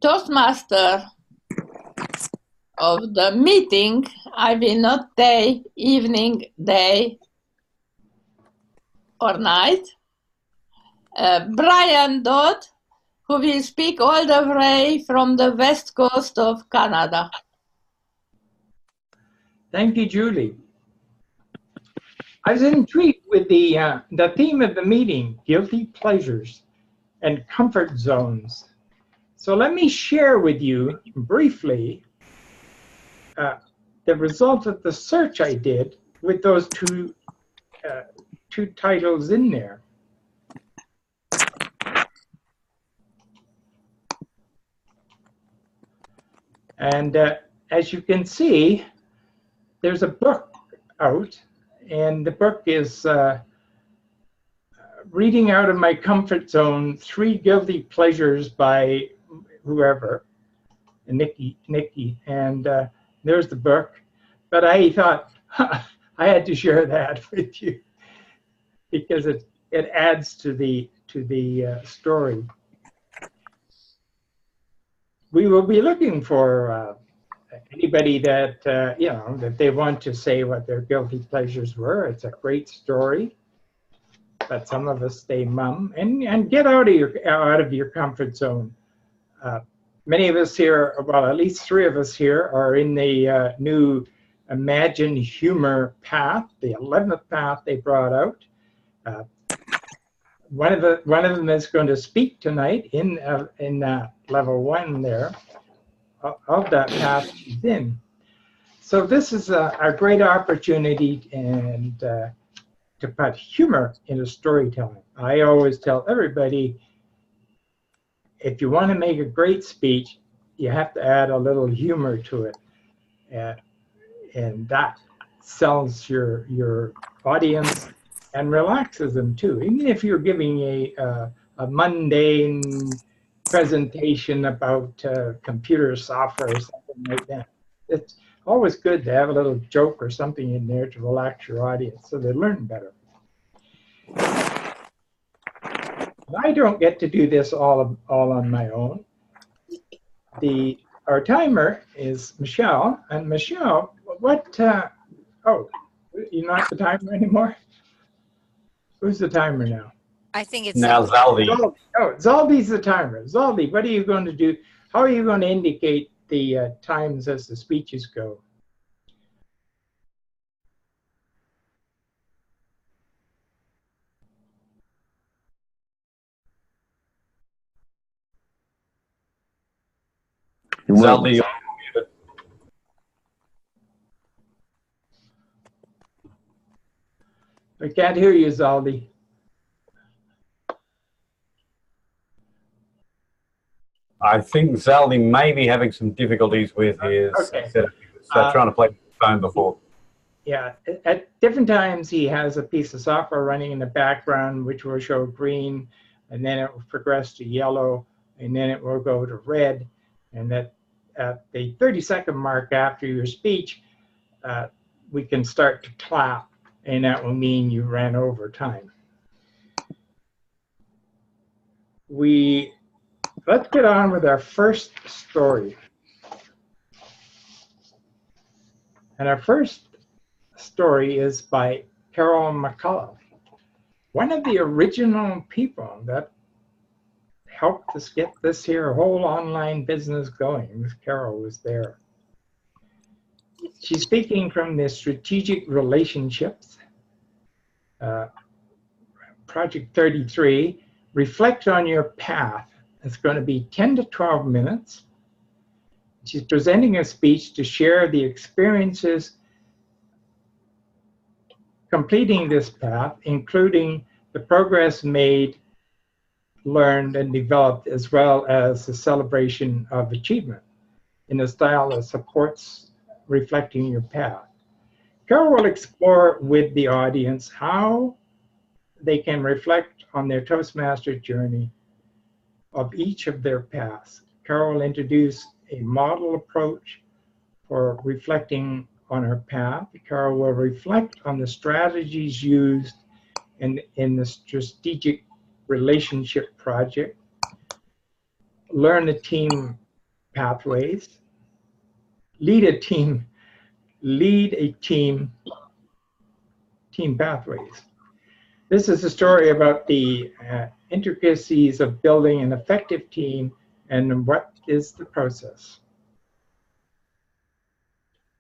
Toastmaster of the meeting, I will not say evening, day, or night. Brian Dodd, who will speak all the way from the west coast of Canada. Thank you, Julie. I was intrigued with the theme of the meeting, guilty pleasures and comfort zones. So let me share with you briefly the result of the search I did with those two titles in there. And as you can see, there's a book out, and the book is Reading Out of My Comfort Zone, 3 Guilty Pleasures by whoever, Nikki, and there's the book. But I thought I had to share that with you because it adds to the story. We will be looking for anybody that you know, that they want to say what their guilty pleasures were. It's a great story, but some of us stay mum and get out of your comfort zone. Many of us here, well, at least 3 of us here, are in the new Imagine Humor path, the 11th path they brought out. One of them is going to speak tonight in level 1 there of that path she's in. So this is a great opportunity and to put humor into storytelling. I always tell everybody, if you want to make a great speech, you have to add a little humor to it, and that sells your audience and relaxes them too. Even if you're giving a mundane presentation about computer software or something like that, it's always good to have a little joke or something in there to relax your audience so they learn better. I don't get to do this all on my own. Our timer is Michelle, and Michelle, what? Oh, you're not the timer anymore. Who's the timer now? I think it's now Zaldi. Oh, Zaldi's the timer. Zaldi, what are you going to do? How are you going to indicate the times as the speeches go? Zaldi, I can't hear you, Zaldi. I think Zaldi may be having some difficulties with his setup. So trying to play the phone before. Yeah, at different times he has a piece of software running in the background which will show green, and then it will progress to yellow, and then it will go to red, and that at the 30-second mark after your speech, we can start to clap, and that will mean you ran over time. Let's get on with our first story. And our first story is by Carol McCullough, one of the original people that helped us get this here whole online business going. Carol was there. She's speaking from the Strategic Relationships, Project 33, Reflect on Your Path. It's going to be 10 to 12 minutes. She's presenting a speech to share the experiences completing this path, including the progress made, learned, and developed, as well as the celebration of achievement in a style that supports reflecting your path. Carol will explore with the audience how they can reflect on their Toastmaster journey of each of their paths. Carol will introduce a model approach for reflecting on her path. Carol will reflect on the strategies used in the Strategic Relationship Project, learn the team pathways, lead a team pathways. This is a story about the intricacies of building an effective team and what is the process.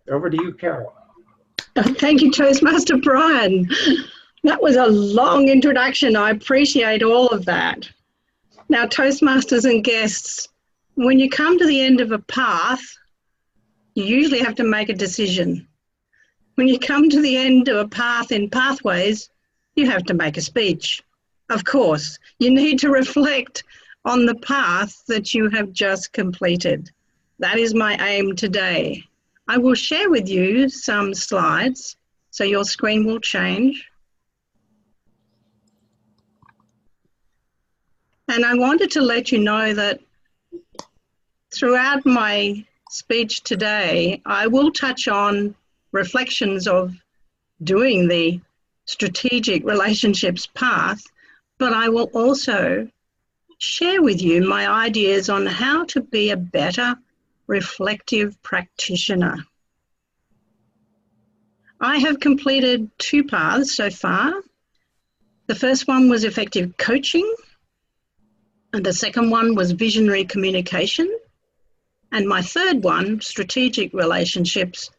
Over to you, Carol. Thank you, Toastmaster Brian. That was a long introduction. I appreciate all of that. Now, Toastmasters and guests, when you come to the end of a path, you usually have to make a decision. When you come to the end of a path in pathways, you have to make a speech. Of course, you need to reflect on the path that you have just completed. That is my aim today. I will share with you some slides, so your screen will change. And I wanted to let you know that throughout my speech today, I will touch on reflections of doing the strategic relationships path, but I will also share with you my ideas on how to be a better reflective practitioner. I have completed 2 paths so far. The first one was effective coaching, and the second one was visionary communication. And my third one, strategic relationships,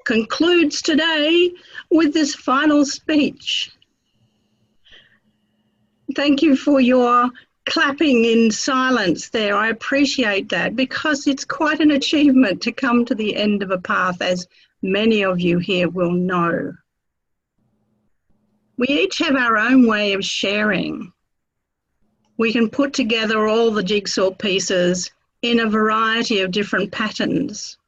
concludes today with this final speech. Thank you for your clapping in silence there. I appreciate that, because it's quite an achievement to come to the end of a path, as many of you here will know. We each have our own way of sharing. We can put together all the jigsaw pieces in a variety of different patterns.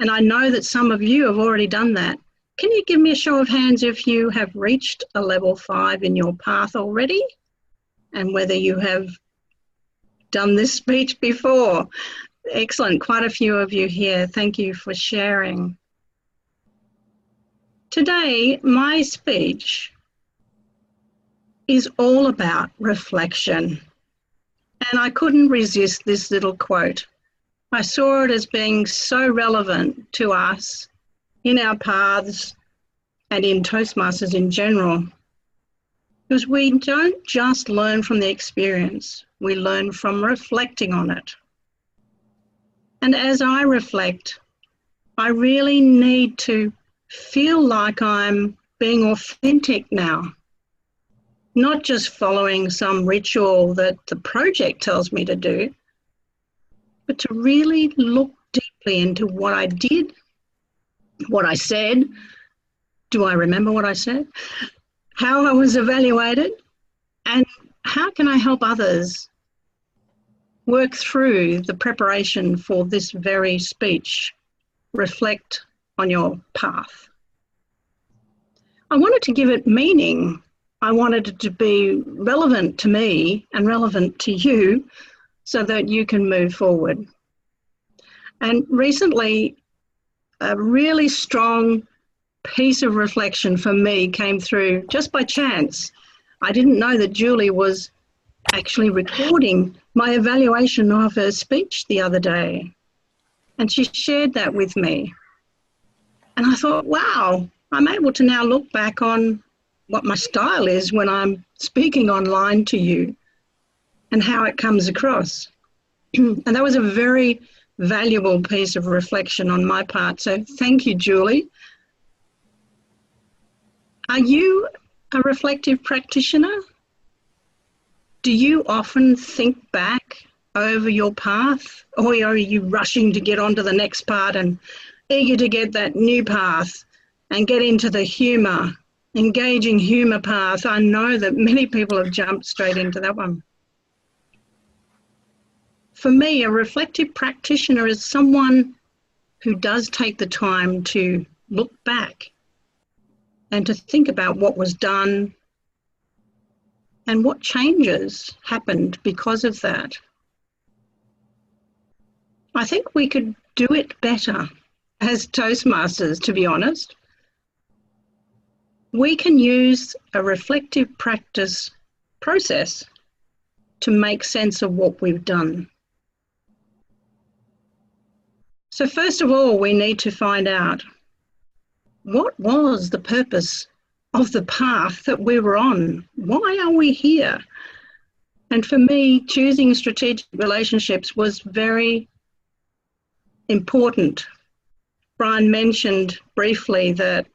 And I know that some of you have already done that. Can you give me a show of hands if you have reached a level 5 in your path already? And whether you have done this speech before. Excellent, quite a few of you here. Thank you for sharing. Today, my speech is all about reflection. And I couldn't resist this little quote. I saw it as being so relevant to us in our paths and in Toastmasters in general. Because we don't just learn from the experience, we learn from reflecting on it. And as I reflect, I really need to feel like I'm being authentic now. Not just following some ritual that the project tells me to do, but to really look deeply into what I did, what I said. Do I remember what I said? How I was evaluated, and how can I help others work through the preparation for this very speech? Reflect on your path. I wanted to give it meaning. I wanted it to be relevant to me and relevant to you so that you can move forward. And recently, a really strong piece of reflection for me came through just by chance. I didn't know that Julie was actually recording my evaluation of her speech the other day. And she shared that with me. And I thought, wow, I'm able to now look back on what my style is when I'm speaking online to you and how it comes across. And that was a very valuable piece of reflection on my part. So thank you, Julie. Are you a reflective practitioner? Do you often think back over your path, or are you rushing to get onto the next part and eager to get that new path and get into the humour, engaging humour path? I know that many people have jumped straight into that one. For me, a reflective practitioner is someone who does take the time to look back and to think about what was done and what changes happened because of that. I think we could do it better as Toastmasters, to be honest. We can use a reflective practice process to make sense of what we've done. So first of all, we need to find out what was the purpose of the path that we were on? Why are we here? And for me, choosing strategic relationships was very important. Brian mentioned briefly that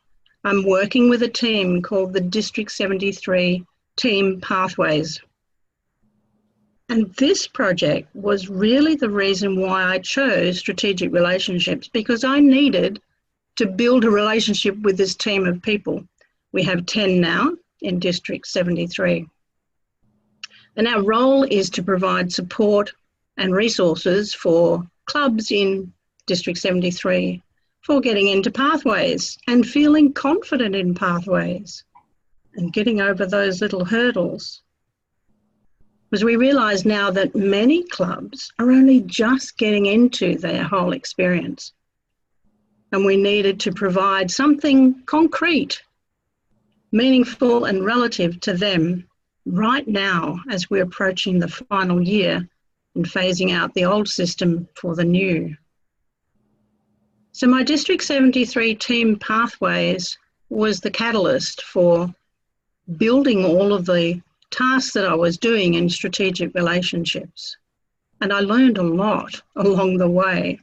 I'm working with a team called the District 73 Team Pathways. And this project was really the reason why I chose strategic relationships, because I needed to build a relationship with this team of people. We have 10 now in District 73. And our role is to provide support and resources for clubs in District 73 for getting into pathways and feeling confident in pathways and getting over those little hurdles. Because we realise now that many clubs are only just getting into their whole experience. And we needed to provide something concrete, meaningful and relative to them right now as we're approaching the final year and phasing out the old system for the new. So my District 73 Team Pathways was the catalyst for building all of the tasks that I was doing in strategic relationships. And I learned a lot along the way.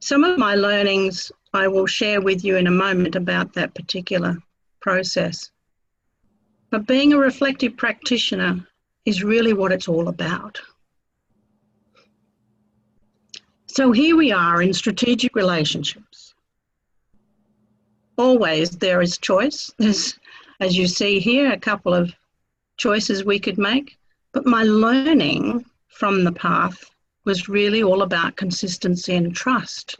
Some of my learnings I will share with you in a moment about that particular process. But being a reflective practitioner is really what it's all about. So here we are in strategic relationships. Always there is choice. There's, as you see here, a couple of choices we could make. But my learning from the path was really all about consistency and trust.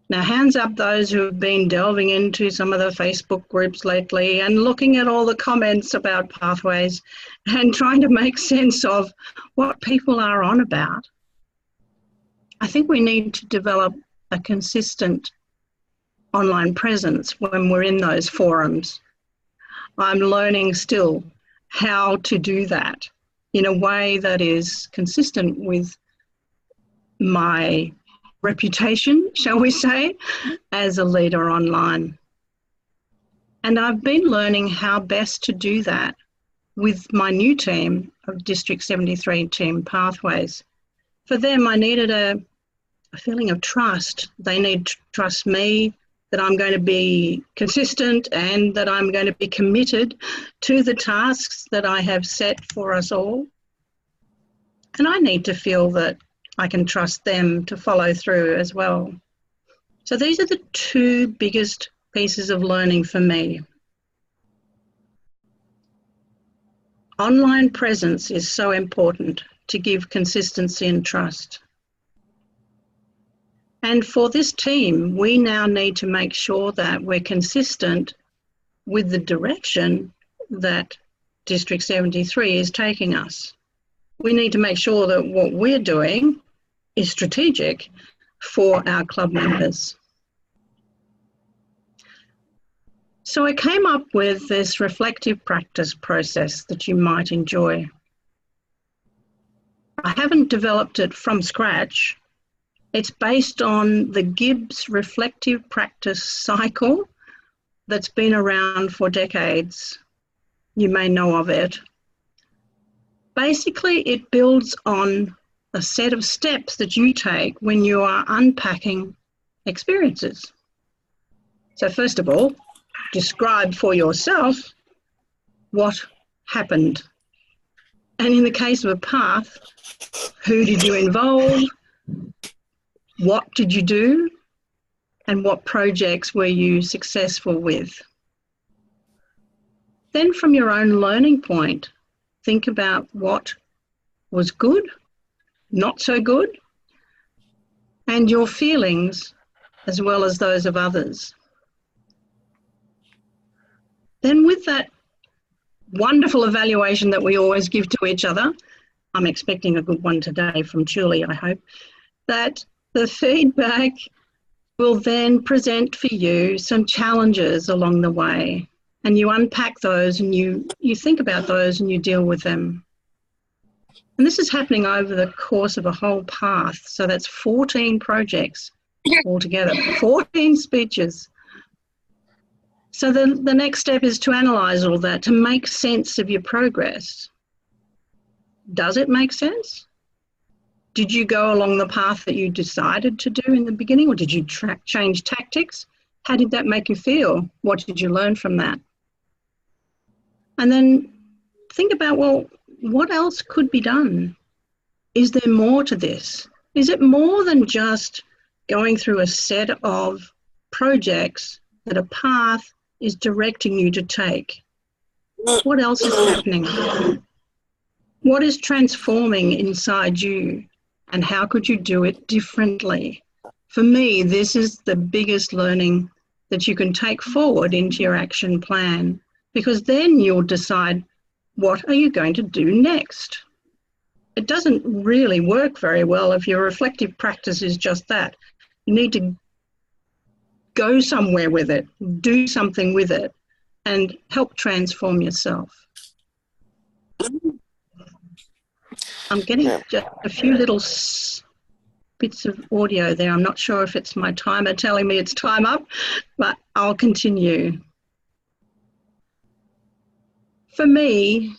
Now, hands up those who have been delving into some of the Facebook groups lately and looking at all the comments about pathways and trying to make sense of what people are on about. I think we need to develop a consistent online presence when we're in those forums. I'm learning still how to do that in a way that is consistent with my reputation, shall we say, as a leader online. And I've been learning how best to do that with my new team of District 73 Team Pathways. For them, I needed a feeling of trust. They need to trust me, that I'm going to be consistent and that I'm going to be committed to the tasks that I have set for us all. And I need to feel that I can trust them to follow through as well. So these are the two biggest pieces of learning for me. Online presence is so important to give consistency and trust. And for this team, we now need to make sure that we're consistent with the direction that District 73 is taking us. We need to make sure that what we're doing is strategic for our club members. So I came up with this reflective practice process that you might enjoy. I haven't developed it from scratch. It's based on the Gibbs reflective practice cycle that's been around for decades. You may know of it. Basically, it builds on a set of steps that you take when you are unpacking experiences. So first of all, describe for yourself what happened. And in the case of a path, who did you involve? What did you do? And what projects were you successful with? Then from your own learning point, think about what was good, not so good, and your feelings as well as those of others. Then with that wonderful evaluation that we always give to each other, I'm expecting a good one today from Julie, I hope, that the feedback will then present for you some challenges along the way, and you unpack those and you think about those and you deal with them. And this is happening over the course of a whole path. So that's 14 projects altogether, 14 speeches. So the next step is to analyse all that, to make sense of your progress. Does it make sense? Did you go along the path that you decided to do in the beginning, or did you change tactics? How did that make you feel? What did you learn from that? And then think about, well, what else could be done? Is there more to this? Is it more than just going through a set of projects that a path is directing you to take? What else is happening? What is transforming inside you? And how could you do it differently? For me, this is the biggest learning that you can take forward into your action plan, because then you'll decide, what are you going to do next? It doesn't really work very well if your reflective practice is just that. You need to go somewhere with it, do something with it, and help transform yourself. I'm getting just a few little bits of audio there. I'm not sure if it's my timer telling me it's time up, but I'll continue. For me,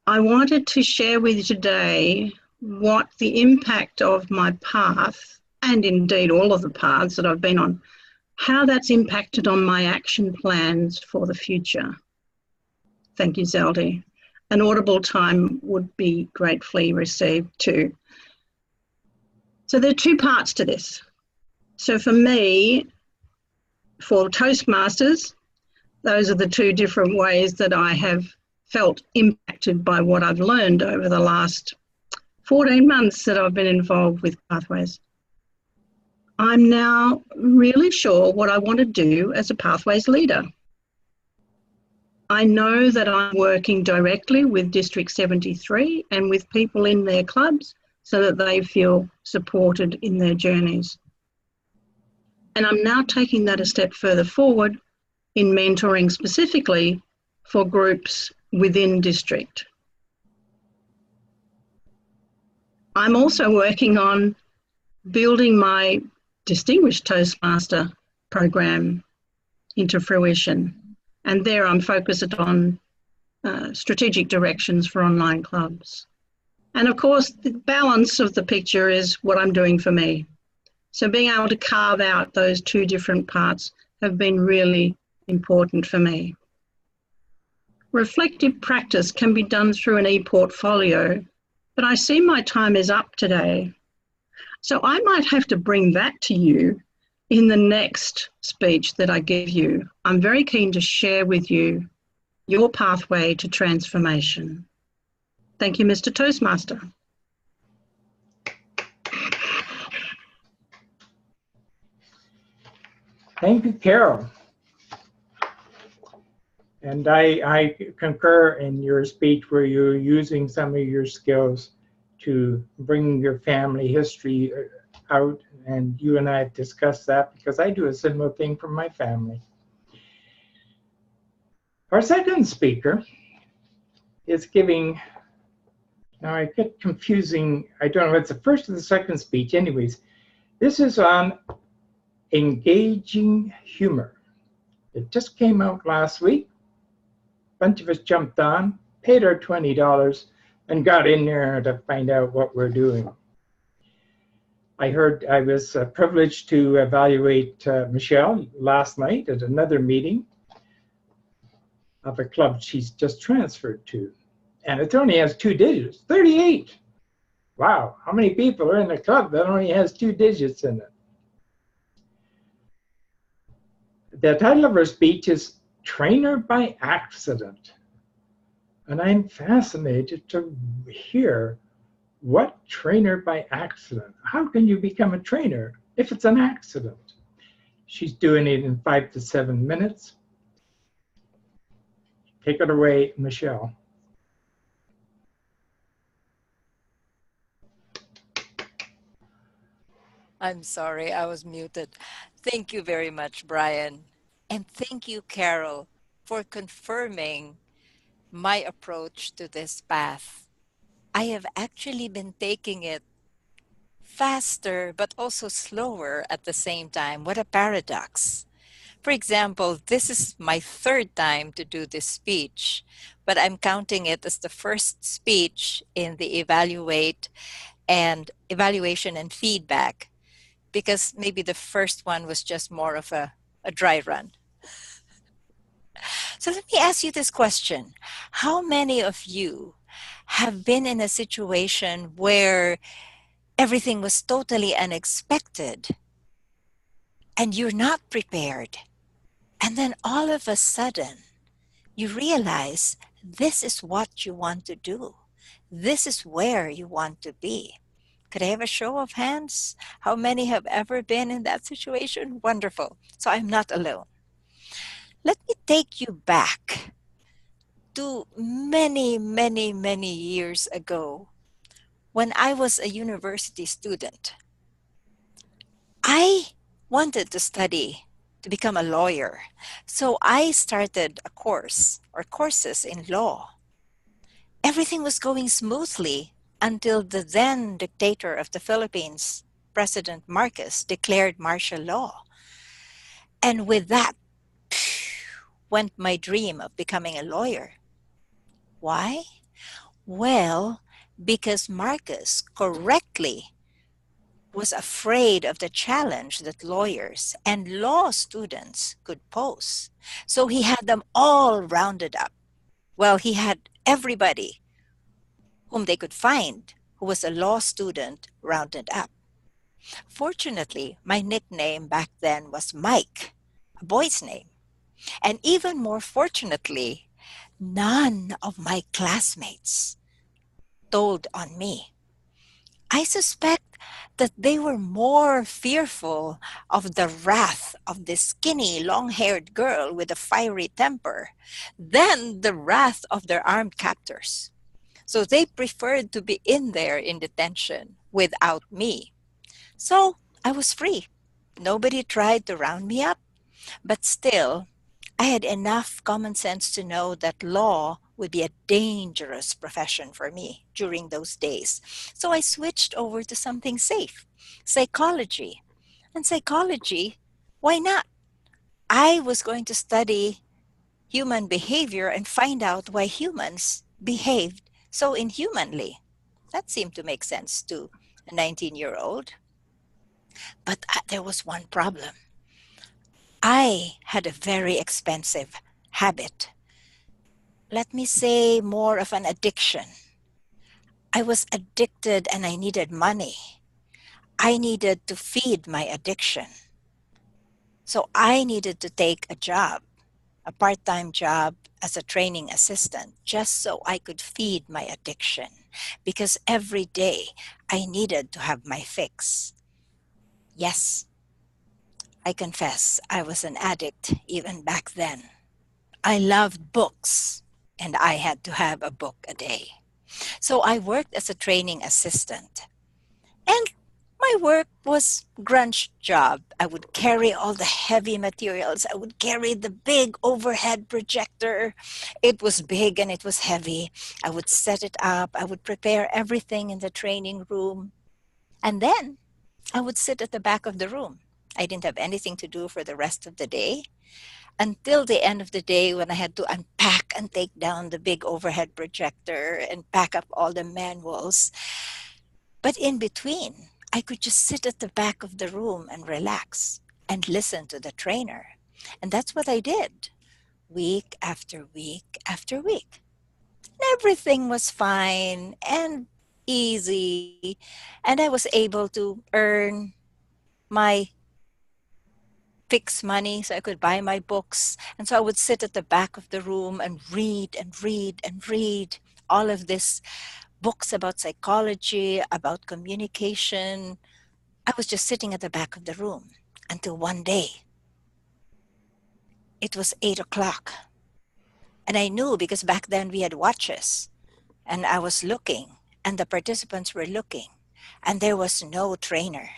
I wanted to share with you today what the impact of my path, and indeed all of the paths that I've been on, how that's impacted on my action plans for the future. Thank you, Zeldy. An audible time would be gratefully received too. So there are two parts to this. So for me, for Toastmasters, those are the two different ways that I have felt impacted by what I've learned over the last 14 months that I've been involved with Pathways. I'm now really sure what I want to do as a Pathways leader. I know that I'm working directly with District 73 and with people in their clubs so that they feel supported in their journeys. And I'm now taking that a step further forward in mentoring specifically for groups within district. I'm also working on building my Distinguished Toastmaster program into fruition. And there I'm focused on strategic directions for online clubs. And of course, the balance of the picture is what I'm doing for me. So being able to carve out those two different parts have been really important for me. Reflective practice can be done through an e-portfolio, but I see my time is up today. So I might have to bring that to you in the next speech that I give you. I'm very keen to share with you your pathway to transformation. Thank you, Mr. Toastmaster. Thank you, Carol. And I concur in your speech where you're using some of your skills to bring your family history out, and you and I have discussed that because I do a similar thing for my family. Our second speaker is giving, now I get confusing, I don't know if it's the first or the second speech. Anyways, this is on engaging humor. It just came out last week. A bunch of us jumped on, paid our $20, and got in there to find out what we're doing. I was privileged to evaluate Michelle last night at another meeting of a club she's just transferred to. And it only has 2 digits, 38. Wow, how many people are in a club that only has 2 digits in it? The title of her speech is Trainer by Accident. And I'm fascinated to hear what trainer by accident. How can you become a trainer if it's an accident? She's doing it in 5 to 7 minutes. Take it away, Michelle. I'm sorry, I was muted. Thank you very much, Brian. And thank you, Carol, for confirming my approach to this path. I have actually been taking it faster, but also slower at the same time. What a paradox. For example, this is my third time to do this speech, but I'm counting it as the first speech in the evaluation and feedback, because maybe the first one was just more of a dry run. So let me ask you this question. How many of you have been in a situation where everything was totally unexpected and you're not prepared? And then all of a sudden, you realize this is what you want to do. This is where you want to be. Could I have a show of hands? How many have ever been in that situation? Wonderful. So I'm not alone. Let me take you back to many, many, many years ago when I was a university student. I wanted to study to become a lawyer. So I started a course or courses in law. Everything was going smoothly until the then dictator of the Philippines, President Marcos, declared martial law. And with that went my dream of becoming a lawyer. Why? Well, because Marcos correctly was afraid of the challenge that lawyers and law students could pose. So he had them all rounded up. Well, he had everybody whom they could find who was a law student rounded up. Fortunately, my nickname back then was Mike, a boy's name. And even more fortunately, none of my classmates told on me. I suspect that they were more fearful of the wrath of this skinny, long-haired girl with a fiery temper than the wrath of their armed captors. So they preferred to be in there in detention without me. So I was free. Nobody tried to round me up, but still, I had enough common sense to know that law would be a dangerous profession for me during those days. So I switched over to something safe, psychology. And psychology, why not? I was going to study human behavior and find out why humans behaved so inhumanly. That seemed to make sense to a 19-year-old. But there was one problem. I had a very expensive habit. Let me say more of an addiction. I was addicted and I needed money. I needed to feed my addiction. So I needed to take a job, a part-time job as a training assistant, just so I could feed my addiction. Because every day I needed to have my fix. Yes, I confess I was an addict even back then. I loved books and I had to have a book a day. So I worked as a training assistant. And my work was grunge job. I would carry all the heavy materials. I would carry the big overhead projector. It was big and it was heavy. I would set it up. I would prepare everything in the training room. And then I would sit at the back of the room. I didn't have anything to do for the rest of the day until the end of the day when I had to unpack and take down the big overhead projector and pack up all the manuals. But in between, I could just sit at the back of the room and relax and listen to the trainer. And that's what I did week after week after week. And everything was fine and easy. And I was able to earn my fix money so I could buy my books. And so I would sit at the back of the room and read and read and read all of this books about psychology, about communication. I was just sitting at the back of the room until one day it was 8 o'clock. And I knew because back then we had watches and I was looking and the participants were looking and there was no trainer.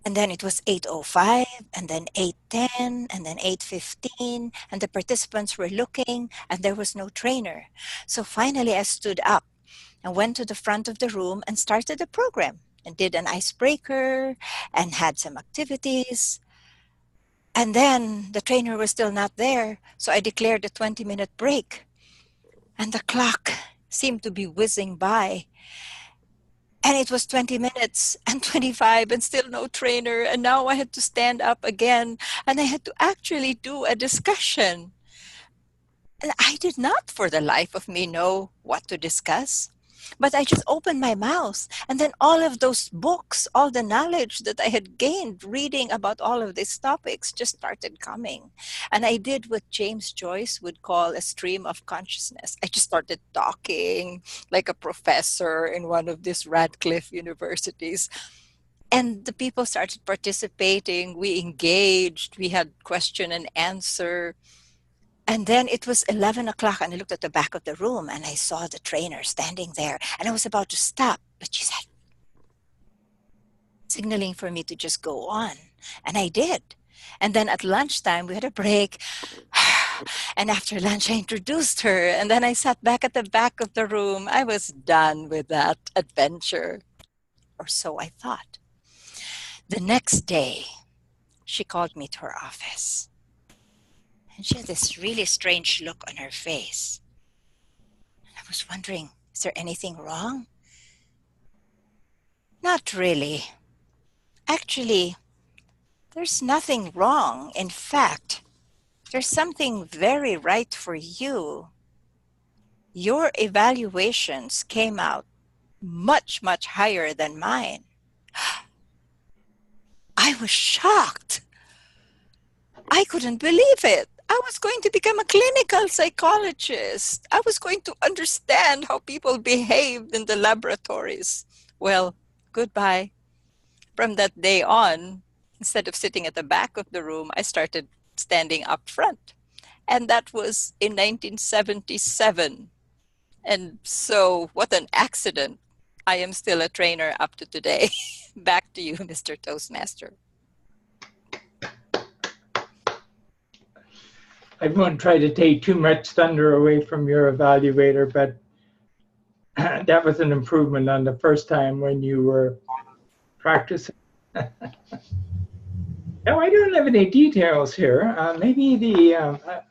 And then it was 8:05 and then 8:10 and then 8:15 and the participants were looking and there was no trainer. So finally I stood up and went to the front of the room and started the program and did an icebreaker and had some activities. And then the trainer was still not there, so I declared a 20-minute break. And the clock seemed to be whizzing by. And it was 20 minutes and 25 and still no trainer. And now I had to stand up again and I had to actually do a discussion. And I did not for the life of me know what to discuss. But I just opened my mouth, and then all of those books, all the knowledge that I had gained reading about all of these topics just started coming. And I did what James Joyce would call a stream of consciousness. I just started talking like a professor in one of these Radcliffe universities. And the people started participating. We engaged. We had question and answer. And then it was 11 o'clock and I looked at the back of the room and I saw the trainer standing there and I was about to stop, but she said, signaling for me to just go on. And I did. And then at lunchtime, we had a break. And after lunch, I introduced her. And then I sat back at the back of the room. I was done with that adventure. Or so I thought. The next day, she called me to her office. And she had this really strange look on her face. I was wondering, is there anything wrong? Not really. Actually, there's nothing wrong. In fact, there's something very right for you. Your evaluations came out much, much higher than mine. I was shocked. I couldn't believe it. I was going to become a clinical psychologist. I was going to understand how people behaved in the laboratories. Well, goodbye. From that day on, instead of sitting at the back of the room, I started standing up front. And that was in 1977. And so, what an accident. I am still a trainer up to today. Back to you, Mr. Toastmaster. I won't try to take too much thunder away from your evaluator, but that was an improvement on the first time when you were practicing. Now, I don't have any details here. Maybe the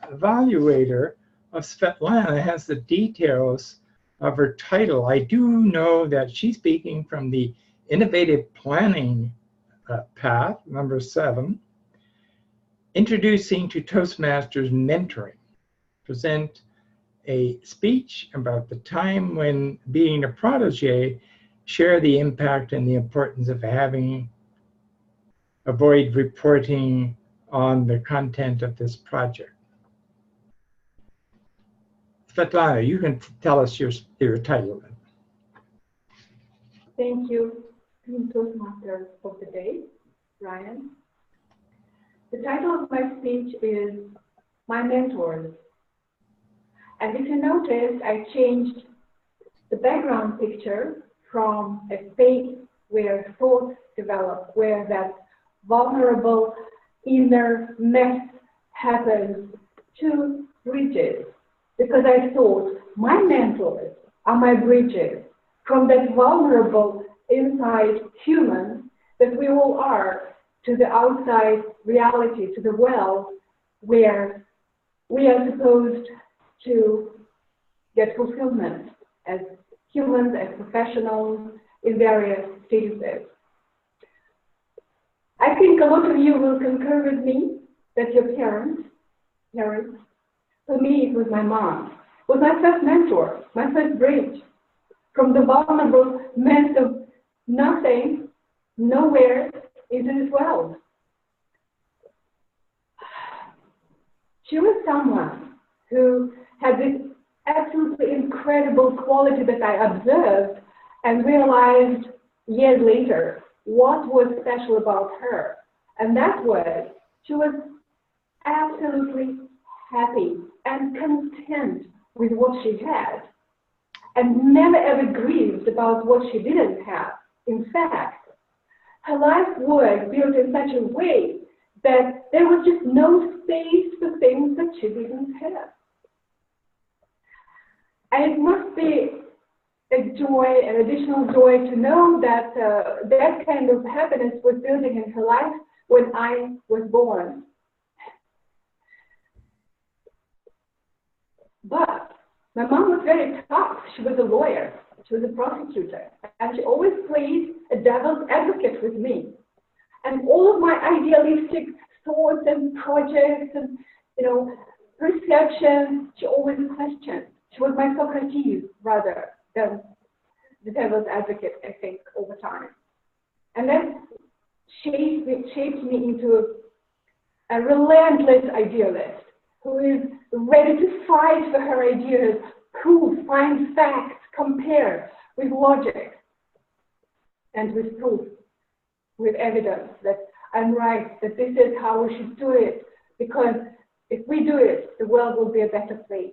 evaluator of Svetlana has the details of her title. I do know that she's speaking from the Innovative Planning path, number 7. Introducing to Toastmasters mentoring. Present a speech about the time when being a protege, share the impact and the importance of avoid reporting on the content of this project. Svetlana, you can tell us your title. Thank you, Toastmaster of the day, Ryan. The title of my speech is My Mentors. And if you noticed, I changed the background picture from a space where thoughts develop, where that vulnerable inner mess happens, to bridges. Because I thought my mentors are my bridges from that vulnerable inside human that we all are to the outside reality, to the world where we are supposed to get fulfillment as humans, as professionals in various stages. I think a lot of you will concur with me that your parents, for me it was my mom, was my first mentor, my first bridge from the vulnerable mess of nothing, nowhere, into this world. She was someone who had this absolutely incredible quality that I observed and realized years later what was special about her. And that was, she was absolutely happy and content with what she had and never ever grieved about what she didn't have. In fact, her life was built in such a way that there was just no space for things that she didn't have. And it must be joy, an additional joy to know that that kind of happiness was building in her life when I was born. But my mom was very tough. She was a lawyer. She was a prosecutor. And she always played a devil's advocate with me. And all of my idealistic thoughts and projects and, perceptions, she always questioned. She was my Socrates rather than the devil's advocate, I think, over time. And that shaped me into a relentless idealist who is ready to fight for her ideas, prove, find facts, compare with logic and with proof, with evidence that I'm right, that this is how we should do it, because if we do it, the world will be a better place.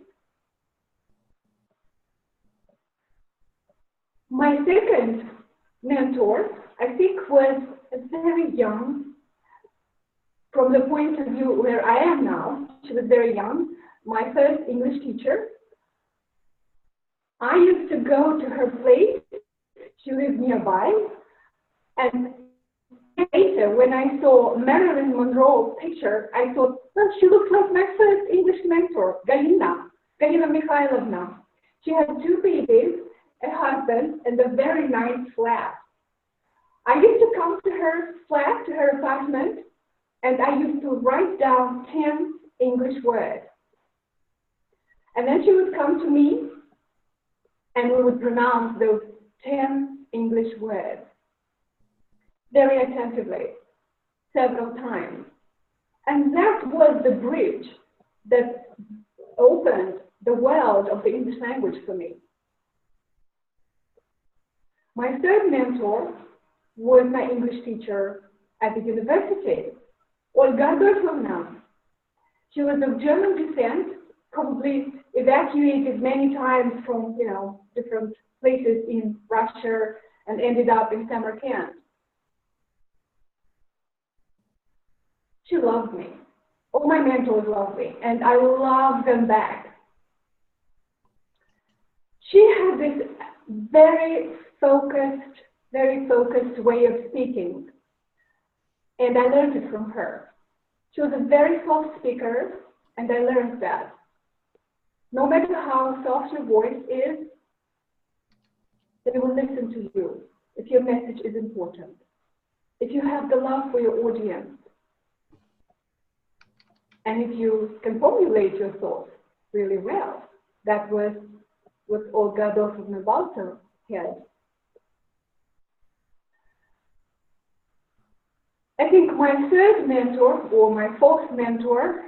My second mentor, I think, was very young from the point of view where I am now. She was very young. My first English teacher. I used to go to her place. She lived nearby. And later, when I saw Marilyn Monroe's picture, I thought, well, she looks like my first English mentor, Galina Mikhailovna. She had 2 babies, a husband, and a very nice flat. I used to come to her flat, to her apartment, and I used to write down 10 English words. And then she would come to me, and we would pronounce those 10 English words very attentively, several times. And that was the bridge that opened the world of the English language for me. My third mentor was my English teacher at the university, Olga Adolfovna. She was of German descent, probably evacuated many times from, different places in Russia and ended up in Samarkand. She loved me. All my mentors loved me, and I loved them back. She had this very focused way of speaking, and I learned it from her. She was a very soft speaker, and I learned that. No matter how soft your voice is, they will listen to you if your message is important, if you have the love for your audience, and if you can formulate your thoughts really well. That was what Olga Adolfovna Balter had. I think my third mentor, or my fourth mentor,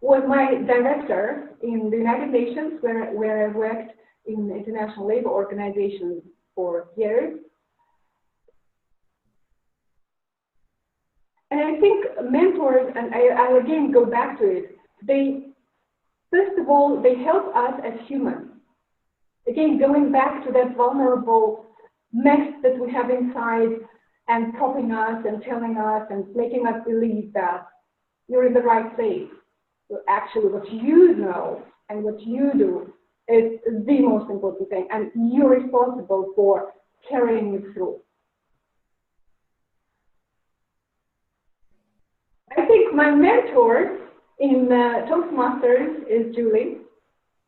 was my director in the United Nations, where I worked in the International Labour Organization for years. And I think mentors, and I'll again go back to it, first of all, they help us as humans. Again, going back to that vulnerable mess that we have inside and propping us and telling us and making us believe that you're in the right place. So actually what you know and what you do is the most important thing, and you're responsible for carrying it through. I think my mentor in Toastmasters is Julie,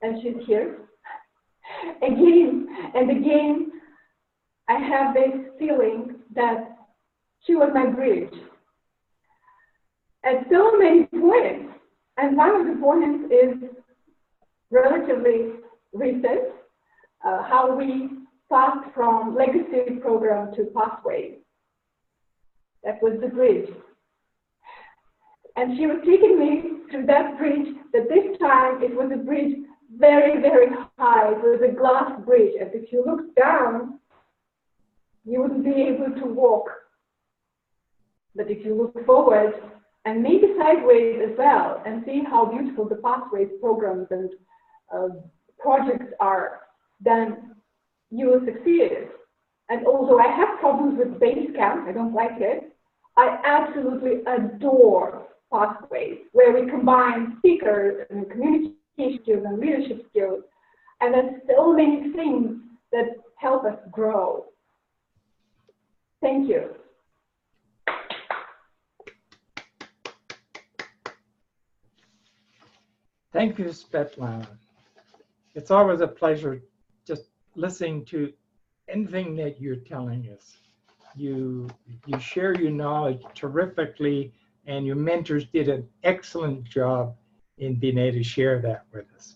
and she's here. Again and again, I have this feeling that she was my bridge at so many points. And one of the points is relatively recent, how we passed from legacy program to pathways. That was the bridge. And she was taking me through that bridge, that this time it was a bridge very, very high. It was a glass bridge. And if you looked down, you wouldn't be able to walk. But if you look forward, and maybe sideways as well, and see how beautiful the pathways programs and projects are, then you will succeed. And although I have problems with Basecamp, I don't like it, I absolutely adore pathways, where we combine speakers and communication skills and leadership skills. And there's so many things that help us grow. Thank you. Thank you, Svetlana. It's always a pleasure just listening to anything that you're telling us. You share your knowledge terrifically, and your mentors did an excellent job in being able to share that with us.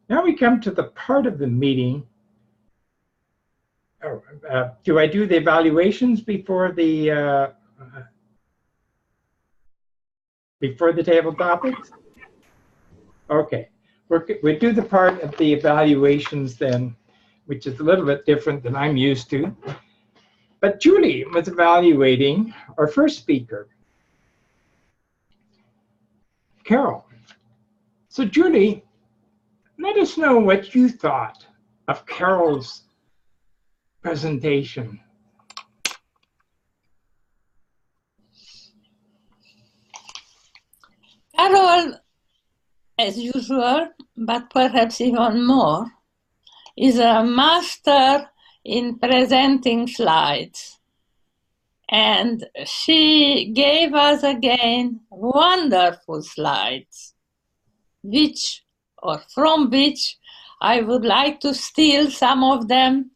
Now we come to the part of the meeting. Do I do the evaluations before the table topics? Okay, we do the part of the evaluations then, which is a little bit different than I'm used to. But Julie was evaluating our first speaker, Carol. So Julie, let us know what you thought of Carol's presentation. Carol, as usual, but perhaps even more, is a master in presenting slides. And she gave us again wonderful slides, from which I would like to steal some of them.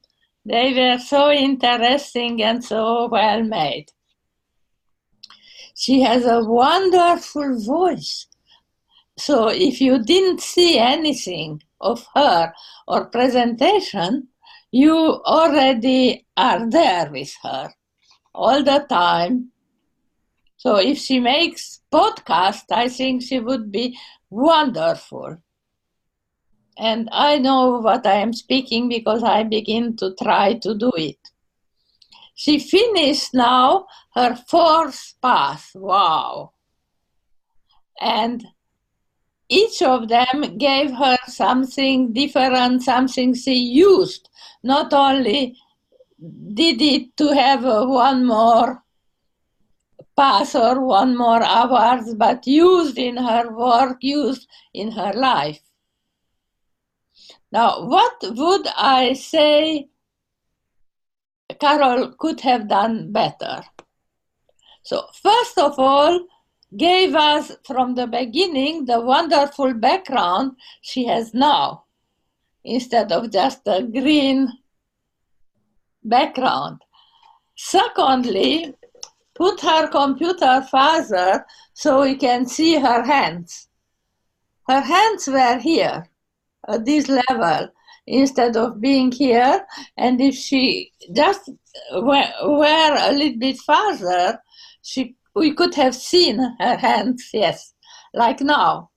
They were so interesting and so well made. She has a wonderful voice. So if you didn't see anything of her or presentation, you already are there with her all the time. So if she makes podcast, I think she would be wonderful. And I know what I am speaking because I begin to try to do it. She finished now her fourth pass. Wow. And each of them gave her something different, something she used. Not only did it to have one more pass or one more hours, but used in her work, used in her life. Now, what would I say Carol could have done better? So, first of all, gave us from the beginning the wonderful background she has now, instead of just a green background. Secondly, put her computer farther so we can see her hands. Her hands were here at this level instead of being here, and if she just were a little bit farther, we could have seen her hands, yes, like now.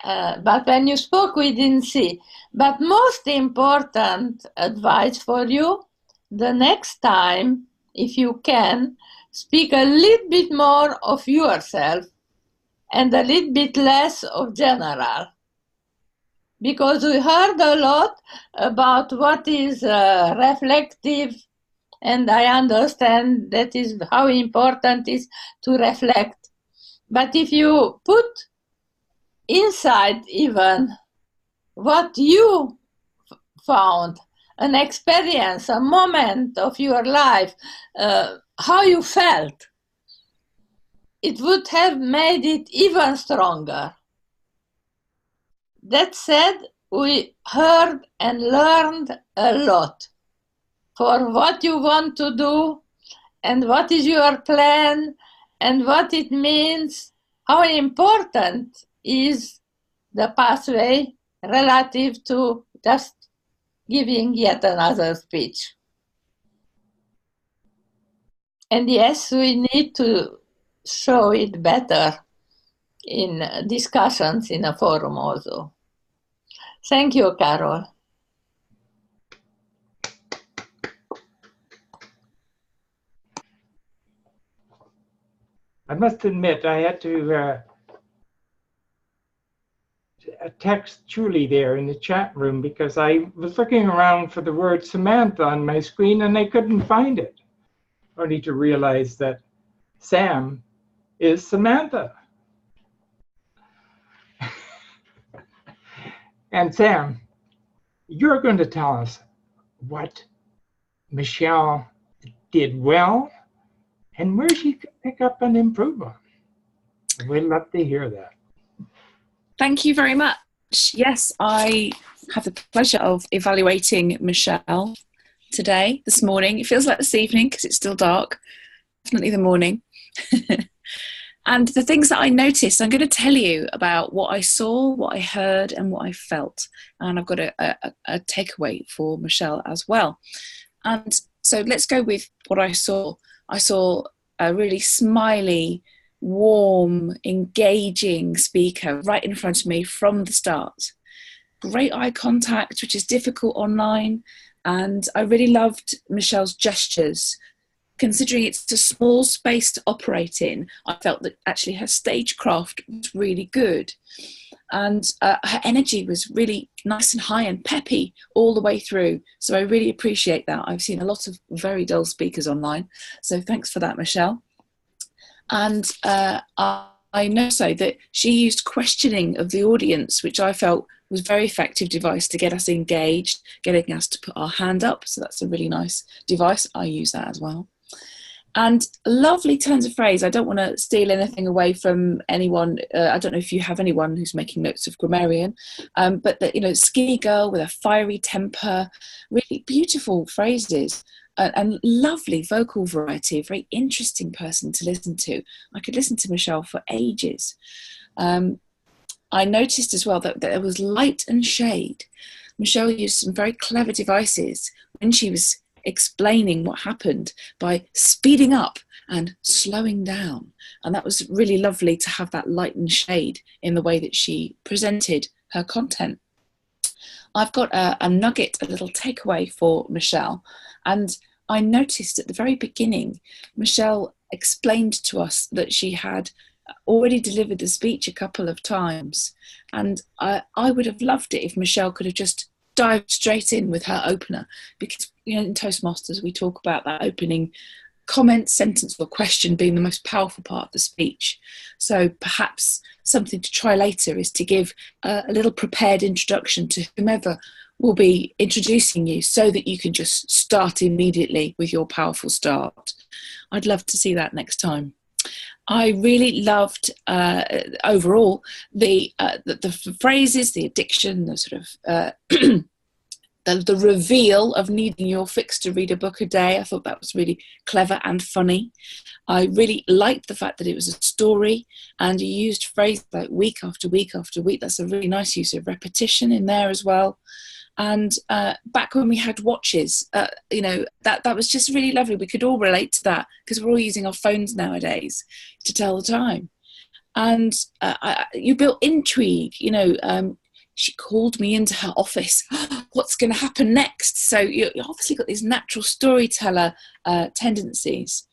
But when you spoke, we didn't see. But most important advice for you, the next time, if you can, speak a little bit more of yourself and a little bit less of general. Because we heard a lot about what is reflective, and I understand that is how important it is to reflect. But if you put inside even what you found, an experience, a moment of your life, how you felt, it would have made it even stronger. That said, we heard and learned a lot for what you want to do and what is your plan and what it means, how important is the pathway relative to just giving yet another speech. And yes, we need to show it better in discussions in a forum also. Thank you, Carol. I must admit, I had to text Julie there in the chat room because I was looking around for the word Samantha on my screen and I couldn't find it. Only to realize that Sam is Samantha. And Sam, you're going to tell us what Michelle did well and where she could pick up and improve on. We'd love to hear that. Thank you very much. Yes, I have the pleasure of evaluating Michelle today, this morning. It feels like this evening because it's still dark. Definitely the morning. And the things that I noticed, I'm going to tell you about what I saw, what I heard, and what I felt. And I've got a takeaway for Michelle as well. And so let's go with what I saw. I saw a really smiley, warm, engaging speaker right in front of me from the start. Great eye contact, which is difficult online. And I really loved Michelle's gestures. Considering it's a small space to operate in, I felt that actually her stagecraft was really good. And her energy was really nice and high and peppy all the way through. So I really appreciate that. I've seen a lot of very dull speakers online. So thanks for that, Michelle. And I know so that she used questioning of the audience, which I felt was a very effective device to get us engaged, getting us to put our hand up. So that's a really nice device. I use that as well. And lovely turns of phrase. I don't want to steal anything away from anyone. I don't know if you have anyone who's making notes of grammarian, but that, you know, skinny girl with a fiery temper, really beautiful phrases, and lovely vocal variety, a very interesting person to listen to. I could listen to Michelle for ages. I noticed as well that there was light and shade. Michelle used some very clever devices when she was explaining what happened by speeding up and slowing down. And that was really lovely to have that light and shade in the way that she presented her content. I've got a nugget, a little takeaway for Michelle. And I noticed at the very beginning, Michelle explained to us that she had already delivered the speech a couple of times. And I would have loved it if Michelle could have just dived straight in with her opener, because, you know, in Toastmasters we talk about that opening comment, sentence or question being the most powerful part of the speech. So perhaps something to try later is to give a little prepared introduction to whomever will be introducing you, so that you can just start immediately with your powerful start. I'd love to see that next time. I really loved overall the phrases, the addiction, the sort of the reveal of needing your fix to read a book a day. I thought that was really clever and funny. I really liked the fact that it was a story, and you used phrases like week after week after week. That's a really nice use of repetition in there as well. And back when we had watches, you know, that was just really lovely. We could all relate to that because we're all using our phones nowadays to tell the time. And you built intrigue, you know. She called me into her office. What's going to happen next? So you obviously got these natural storyteller tendencies.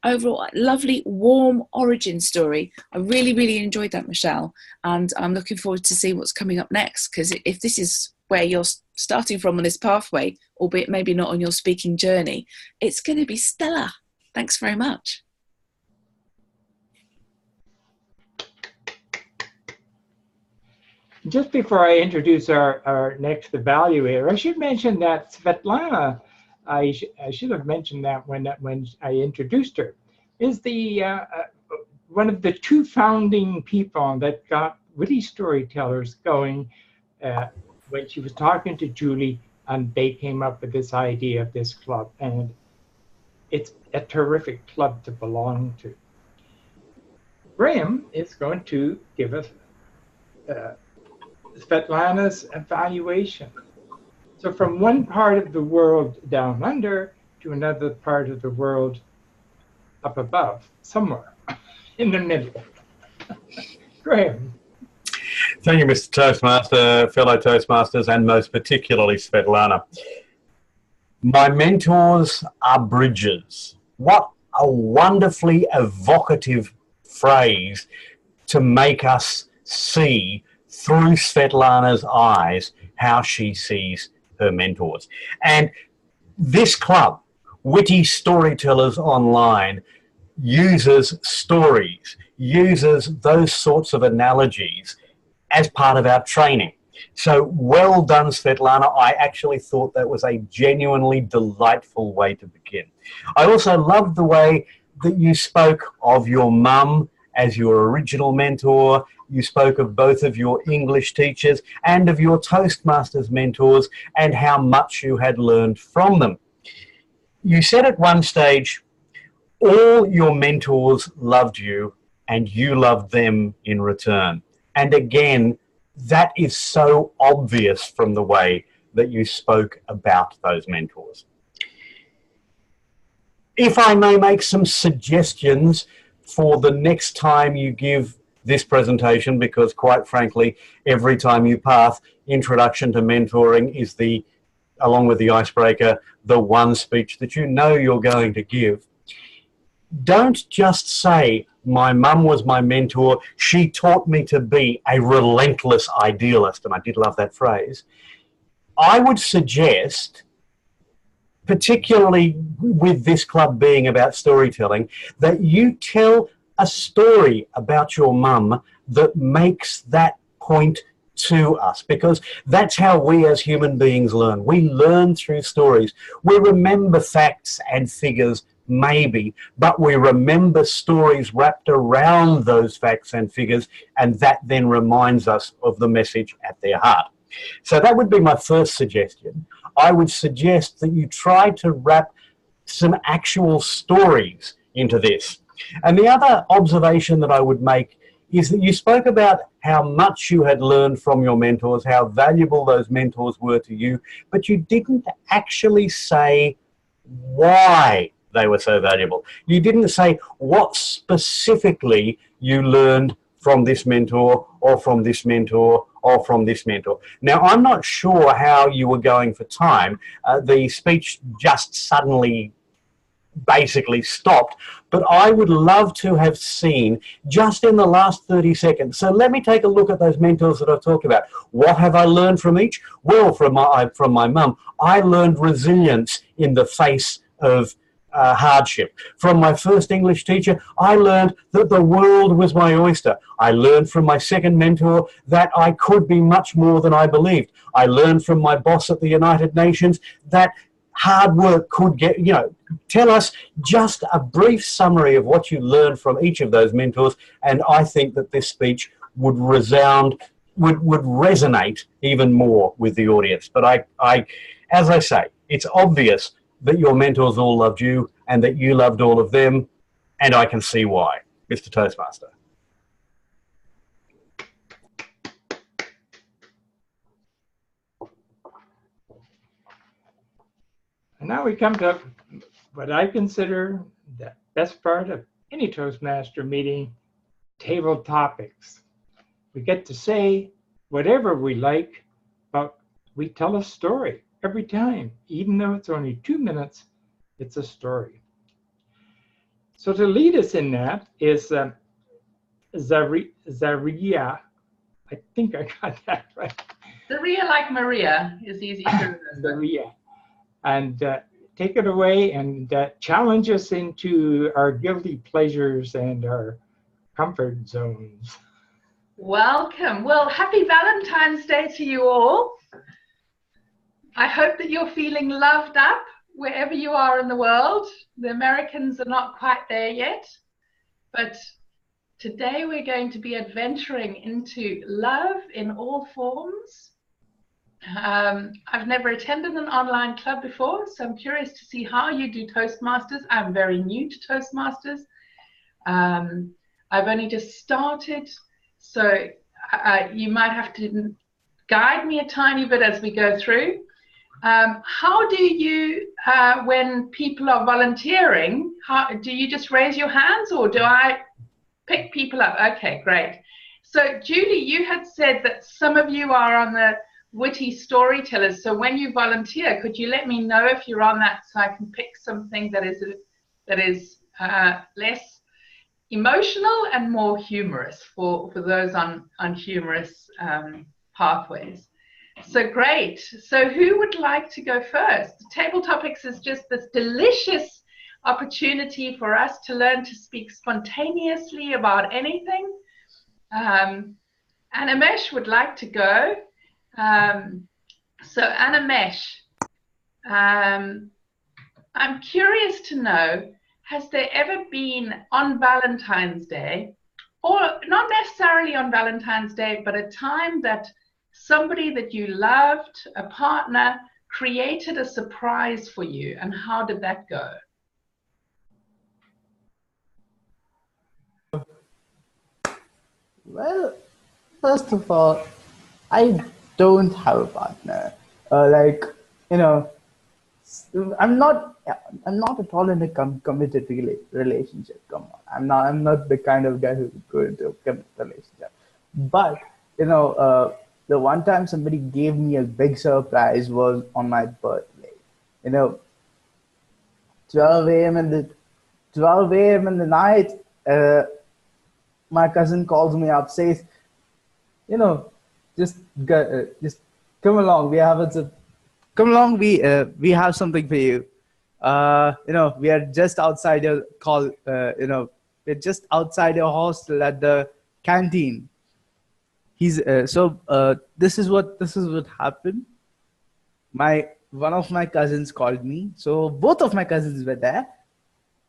Overall, lovely, warm origin story. I really, really enjoyed that, Michelle. And I'm looking forward to see what's coming up next, because if this is where you're starting from on this pathway, albeit maybe not on your speaking journey, it's going to be stellar. Thanks very much. Just before I introduce our next evaluator, I should mention that Svetlana, I should have mentioned that when I introduced her, is the one of the two founding people that got Witty Storytellers going when she was talking to Julie, and they came up with this idea of this club, and it's a terrific club to belong to. Graham is going to give us Svetlana's evaluation. So from one part of the world down under to another part of the world up above, somewhere in the middle. Graham. Thank you, Mr. Toastmaster, fellow Toastmasters, and most particularly Svetlana. My mentors are bridges. What a wonderfully evocative phrase to make us see through Svetlana's eyes how she sees her mentors. And this club, Witty Storytellers Online, uses stories, uses those sorts of analogies as part of our training. So well done, Svetlana. I actually thought that was a genuinely delightful way to begin. I also loved the way that you spoke of your mum as your original mentor. You spoke of both of your English teachers and of your Toastmasters mentors and how much you had learned from them. You said at one stage, all your mentors loved you and you loved them in return. And again, that is so obvious from the way that you spoke about those mentors. If I may make some suggestions for the next time you give this presentation, because quite frankly, every time you pass, Introduction to Mentoring is the, along with the icebreaker, the one speech that you know you're going to give. Don't just say, my mum was my mentor, she taught me to be a relentless idealist, and I did love that phrase. I would suggest, particularly with this club being about storytelling, that you tell a story about your mum that makes that point to us, because that's how we as human beings learn. We learn through stories. We remember facts and figures maybe, but we remember stories wrapped around those facts and figures, and that then reminds us of the message at their heart. So that would be my first suggestion. I would suggest that you try to wrap some actual stories into this. And the other observation that I would make is that you spoke about how much you had learned from your mentors, how valuable those mentors were to you, but you didn't actually say why they were so valuable. You didn't say what specifically you learned from this mentor or from this mentor or from this mentor. Now, I'm not sure how you were going for time. The speech just suddenly basically stopped, but I would love to have seen just in the last 30 seconds. So let me take a look at those mentors that I've talked about. What have I learned from each? Well, from my mum, I learned resilience in the face of hardship. From my first English teacher, I learned that the world was my oyster. I learned from my second mentor that I could be much more than I believed. I learned from my boss at the United Nations that hard work could get, you know, tell us just a brief summary of what you learned from each of those mentors, and I think that this speech would resound, would resonate even more with the audience. But as I say, it's obvious that your mentors all loved you and that you loved all of them, and I can see why. Mr. Toastmaster. And now we come to what I consider the best part of any Toastmaster meeting, table topics. We get to say whatever we like, but we tell a story every time. Even though it's only 2 minutes, it's a story. So to lead us in that is Zaria. I think I got that right. Zaria, like Maria, is easy to remember. Zaria. And take it away and challenge us into our guilty pleasures and our comfort zones. Welcome. Well, happy Valentine's Day to you all. I hope that you're feeling loved up wherever you are in the world. The Americans are not quite there yet, but today we're going to be adventuring into love in all forms. I've never attended an online club before, so I'm curious to see how you do Toastmasters. I'm very new to Toastmasters. I've only just started, so you might have to guide me a tiny bit as we go through. How do you, when people are volunteering, do you just raise your hands or do I pick people up? Okay, great. So Julie, you had said that some of you are on the witty storytellers. So when you volunteer, could you let me know if you're on that so I can pick something that is less emotional and more humorous for those on humorous pathways. So great. So who would like to go first? Table Topics is just this delicious opportunity for us to learn to speak spontaneously about anything. And Amesh would like to go. So Animesh, I'm curious to know, has there ever been on Valentine's Day, or not necessarily on Valentine's Day, but a time that somebody that you loved, a partner, created a surprise for you, and how did that go? Well, first of all, I don't have a partner. Like, you know, I'm not. I'm not at all in a committed relationship. Come on, I'm not. I'm not the kind of guy who would go into a committed relationship. But the one time somebody gave me a big surprise was on my birthday. You know, 12 a.m. in the 12 a.m. in the night. My cousin calls me up, says, you know, just come along. Come along. We have something for you. We are just outside your call. We're just outside your hostel at the canteen. This is what happened. One of my cousins called me. So both of my cousins were there,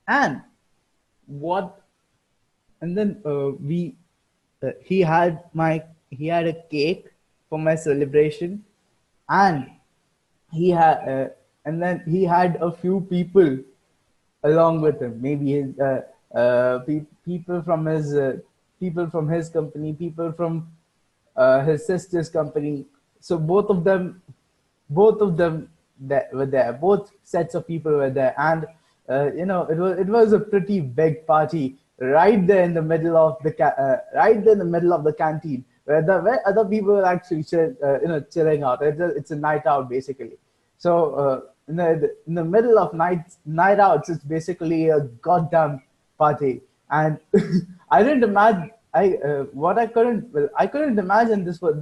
and what? And then he had a cake for my celebration, and he had a few people along with him. Maybe his people from his company, people from his sister's company. So both of them that were there. Both sets of people were there, and it was a pretty big party right there in the middle of the canteen, where other people were actually chilling out. It's a night out basically. So in the middle of night outs, it's basically a goddamn party, and I didn't imagine. I couldn't imagine it would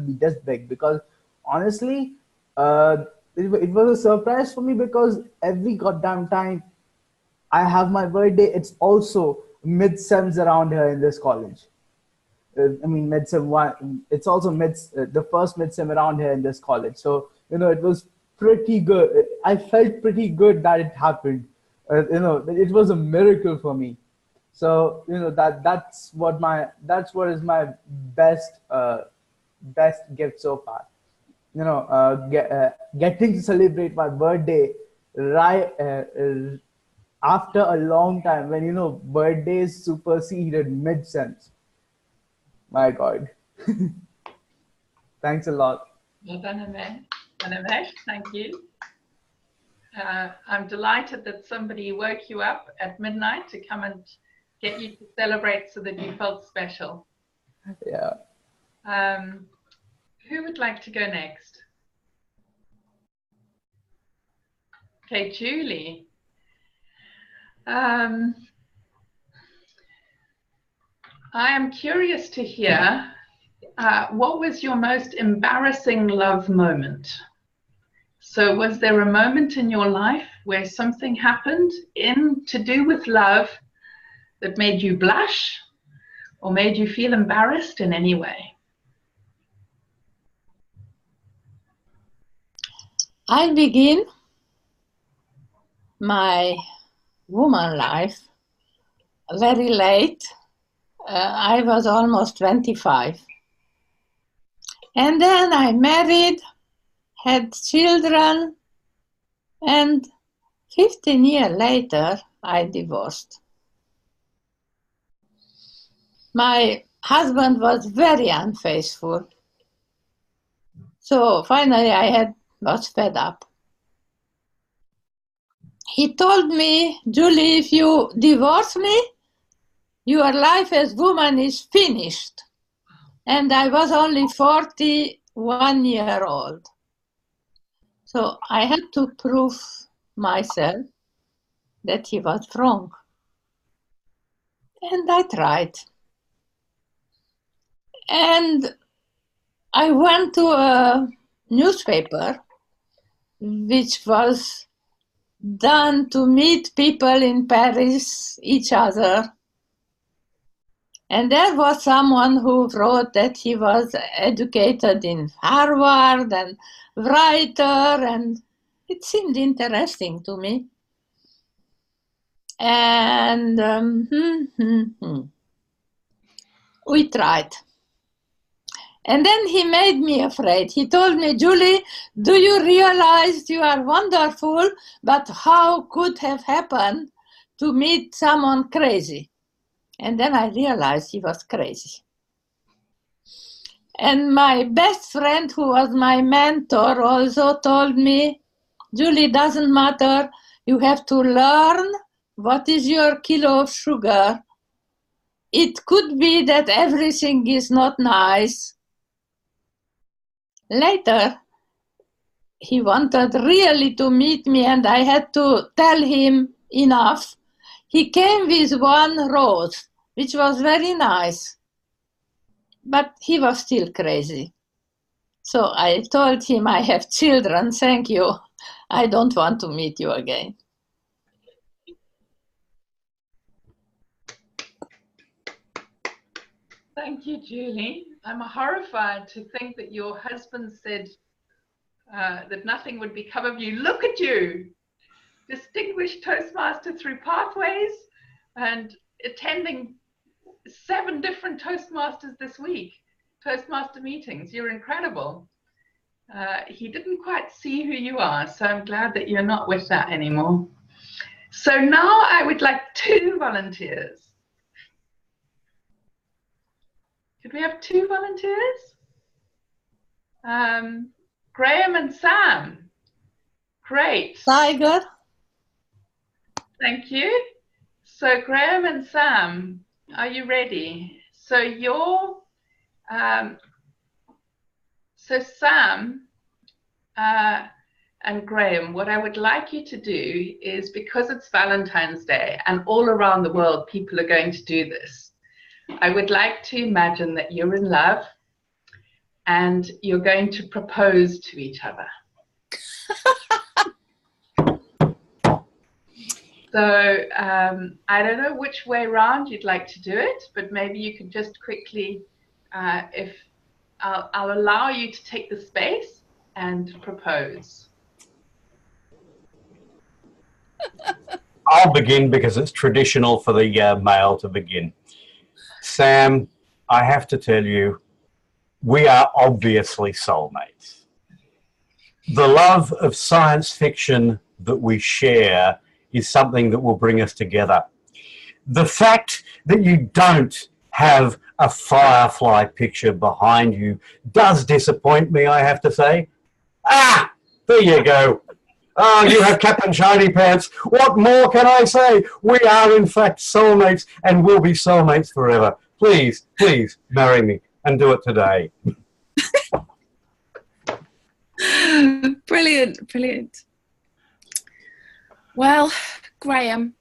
be this big, because honestly, it was a surprise for me, because every goddamn time I have my birthday, it's also mid-sems around here in this college. I mean, mid-sem one, it's also the first mid-sem around here in this college. So, it was pretty good. I felt pretty good that it happened. It was a miracle for me. So, that's what is my best gift so far. Getting to celebrate my birthday right after a long time, when birthdays superseded mid-sems. My God. Thanks a lot. Well done, Animesh. Thank you. I'm delighted that somebody woke you up at midnight to come and get you to celebrate so that you felt special. Yeah. Who would like to go next? Okay, Julie. I am curious to hear, what was your most embarrassing love moment? So was there a moment in your life where something happened to do with love that made you blush or made you feel embarrassed in any way? I begin my woman life very late. I was almost 25. And then I married, had children, and 15 years later, I divorced. My husband was very unfaithful. So finally I was fed up. He told me, Julie, if you divorce me, your life as woman is finished. And I was only 41 years old. So I had to prove myself that he was wrong. And I tried. And I went to a newspaper, which was done to meet people in Paris, each other. And there was someone who wrote that he was educated in Harvard and writer, and it seemed interesting to me. And we tried. And then he made me afraid. He told me, Julie, do you realize you are wonderful, but how could have happened to meet someone crazy? And then I realized he was crazy. And my best friend, who was my mentor, also told me, Julie, doesn't matter. You have to learn what is your kilo of sugar. It could be that everything is not nice. Later, he wanted really to meet me, and I had to tell him enough. He came with one rose, which was very nice, but he was still crazy. So I told him, I have children, thank you. I don't want to meet you again. Thank you, Julie. I'm horrified to think that your husband said that nothing would become of you. Look at you, distinguished Toastmaster through pathways and attending 7 different Toastmasters this week, Toastmaster meetings. You're incredible. He didn't quite see who you are, so I'm glad that you're not with that anymore. So now I would like 2 volunteers. Could we have 2 volunteers? Graham and Sam. Great. Tiger. Thank you. So Graham and Sam, are you ready? So Sam and Graham, what I would like you to do is, because it's Valentine's Day and all around the world people are going to do this, I would like to imagine that you're in love and you're going to propose to each other. So I don't know which way around you'd like to do it, but maybe you could just quickly, if I'll allow you to take the space and propose. I'll begin because it's traditional for the male to begin. Sam, I have to tell you, we are obviously soulmates. The love of science fiction that we share is something that will bring us together. The fact that you don't have a firefly picture behind you does disappoint me, I have to say. Ah, there you go. Oh, you have Captain Shiny Pants. What more can I say? We are in fact soulmates and will be soulmates forever. Please, please marry me and do it today. Brilliant, brilliant. Well, Graham,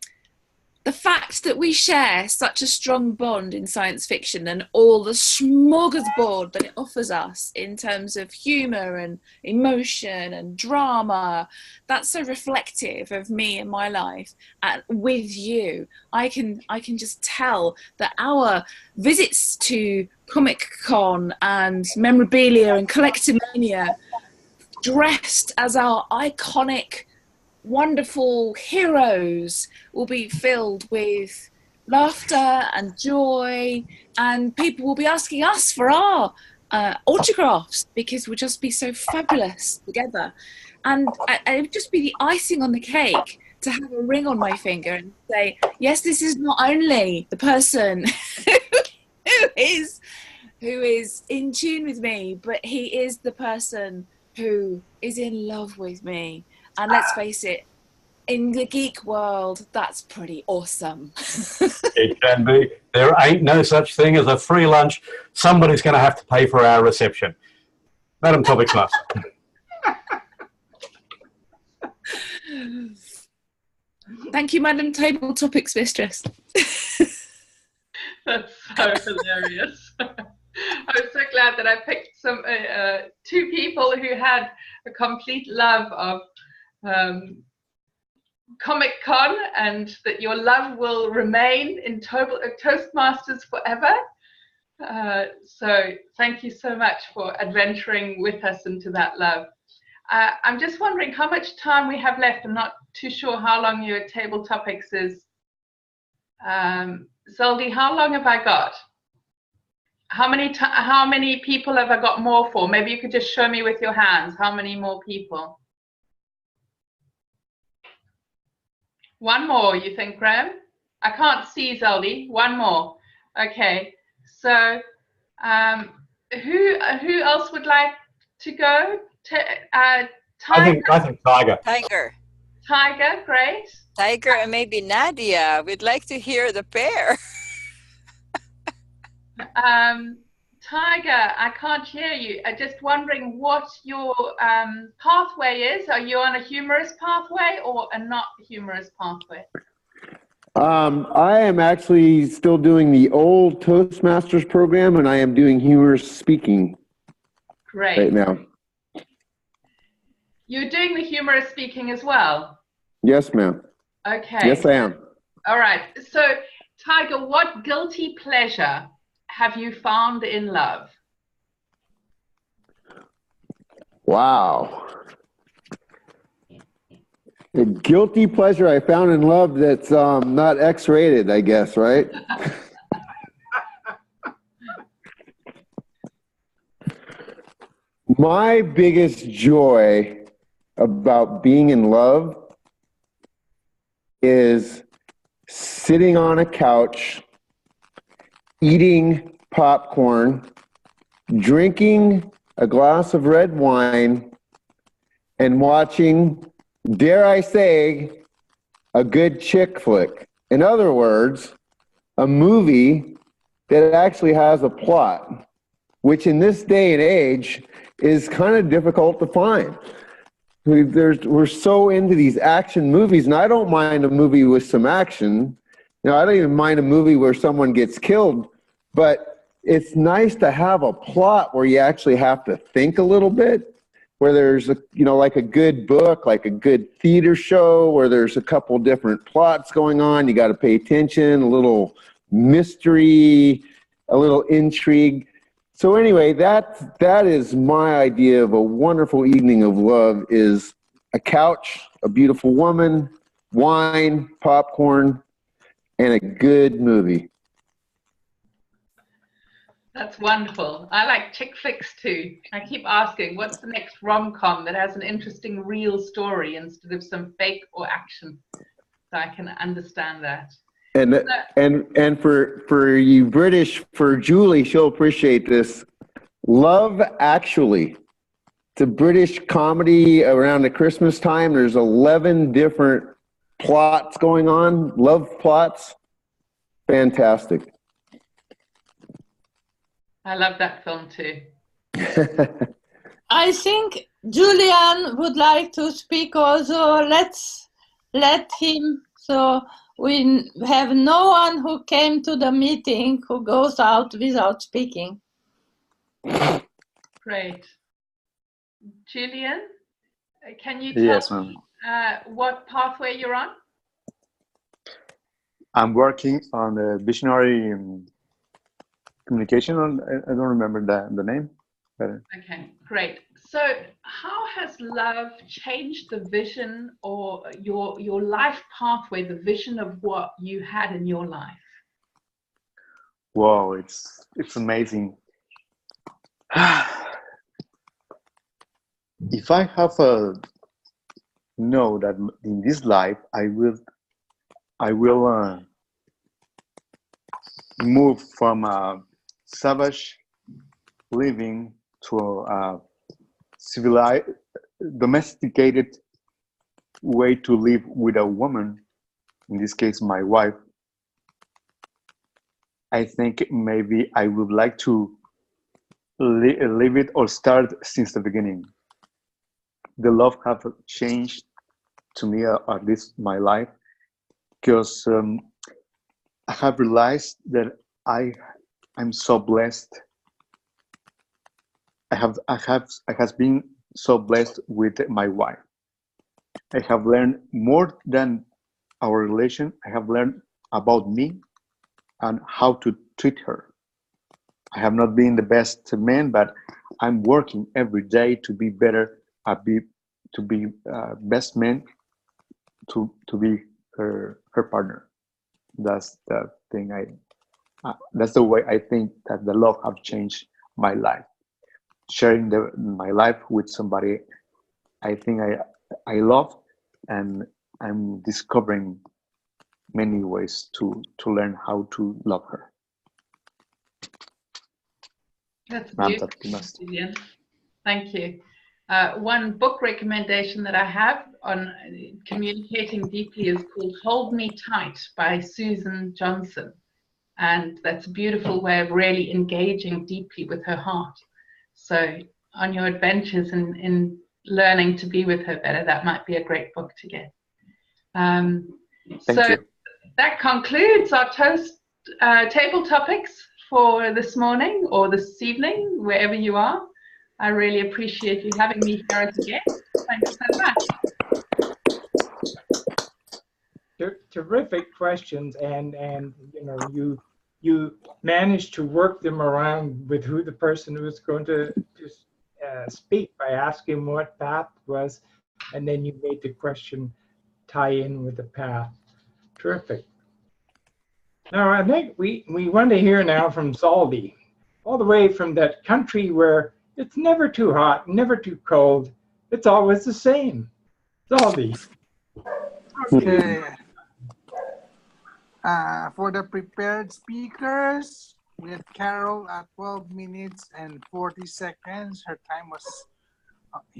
the fact that we share such a strong bond in science fiction and all the smorgasbord that it offers us in terms of humour and emotion and drama, that's so reflective of me and my life. And with you, I can just tell that our visits to Comic Con and memorabilia and collectomania, dressed as our iconic wonderful heroes, will be filled with laughter and joy, and people will be asking us for our autographs because we'll just be so fabulous together. And it would just be the icing on the cake to have a ring on my finger and say, yes, this is not only the person who is in tune with me, but he is the person who is in love with me. And let's face it, in the geek world, that's pretty awesome. It can be. There ain't no such thing as a free lunch. Somebody's going to have to pay for our reception. Madam Topics Master. Thank you, Madam Table Topics Mistress. That's so hilarious. I'm so glad that I picked some 2 people who had a complete love of Comic Con, and that your love will remain in Toastmasters forever. So thank you so much for adventuring with us into that love. I'm just wondering how much time we have left. I'm not too sure how long your table topics is. Zoldi, how long have I got? How many people have I got more for? Maybe you could just show me with your hands. How many more people? One more, you think, Graham? I can't see, Zoldi. One more. Okay. So, who else would like to go? Tiger. I think Tiger. Tiger, great. Tiger and maybe Nadia. We'd like to hear the pair. Tiger, I can't hear you. I'm just wondering what your pathway is. Are you on a humorous pathway or a not humorous pathway? I am actually still doing the old Toastmasters program, and I am doing humorous speaking right now. You're doing the humorous speaking as well? Yes, ma'am. Okay. Yes, I am. All right. So, Tiger, what guilty pleasure have you found in love? Wow. The guilty pleasure I found in love that's not X-rated, I guess, right? My biggest joy about being in love is sitting on a couch, eating popcorn, drinking a glass of red wine, and watching, dare I say, a good chick flick. In other words, a movie that actually has a plot, which in this day and age is kind of difficult to find. We're so into these action movies, and I don't mind a movie with some action. You know, I don't even mind a movie where someone gets killed, but it's nice to have a plot where you actually have to think a little bit, where there's a, you know, like a good book, like a good theater show, where there's a couple different plots going on. You got to pay attention, a little mystery, a little intrigue. So anyway, that is my idea of a wonderful evening of love: is a couch, a beautiful woman, wine, popcorn, and a good movie. That's wonderful. I like chick flicks too. I keep asking, what's the next rom-com that has an interesting real story instead of some fake or action? So I can understand that. And for you British, for Julie, she'll appreciate this. Love Actually. It's a British comedy around the Christmas time. There's 11 different plots going on, love plots. Fantastic. I love that film too. I think Julian would like to speak also. Let's let him. So we have no one who came to the meeting who goes out without speaking. Great. Julian, can you tell me what pathway you're on? I'm working on the visionary communication. I don't remember the name. Okay, great. So how has love changed the vision or your life pathway, the vision of what you had in your life? Wow, it's amazing. If I have know that in this life I will move from a savage living to a civilized, domesticated way to live with a woman, in this case my wife, I think maybe I would like to leave it or start since the beginning. The love have changed to me, at least my life, because I have realized that I'm so blessed. I have been so blessed with my wife. I have learned more than our relation. I have learned about me and how to treat her. I have not been the best man, but I'm working every day to be better, to be best man, to be her partner. That's the thing. That's the way I think that the love have changed my life. Sharing my life with somebody I think I love, and I'm discovering many ways to learn how to love her. That's beautiful, Julian. Thank you. One book recommendation that I have on communicating deeply is called Hold Me Tight by Susan Johnson. And that's a beautiful way of really engaging deeply with her heart. So on your adventures in learning to be with her better, that might be a great book to get. Thank you. That concludes our table topics for this morning or this evening, wherever you are. I really appreciate you having me here as a guest. Thanks so much. Terrific questions, and you know, you managed to work them around with who the person was going to speak by asking what path was, and then you made the question tie in with the path. Terrific. Now I think we want to hear now from Zaldi, all the way from that country where it's never too hot, never too cold. It's always the same. Zaldi. Okay. For the prepared speakers, we had Carol at 12 minutes and 40 seconds. Her time was,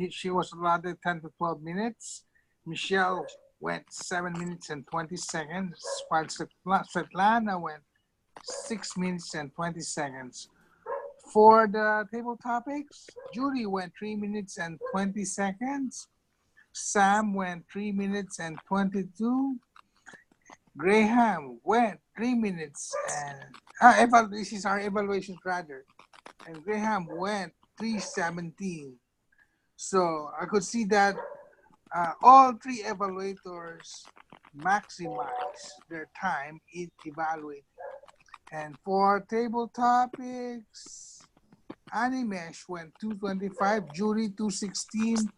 she was allotted 10 to 12 minutes. Michelle went 7 minutes and 20 seconds, while Svetlana went 6 minutes and 20 seconds. For the table topics, Judy went 3 minutes and 20 seconds. Sam went 3 minutes and 22. Graham went 3 minutes and this is our evaluation rather. And Graham went 3:17. So I could see that all three evaluators maximize their time in evaluating. And for table topics, Animesh went 2:25, Judy 2:16,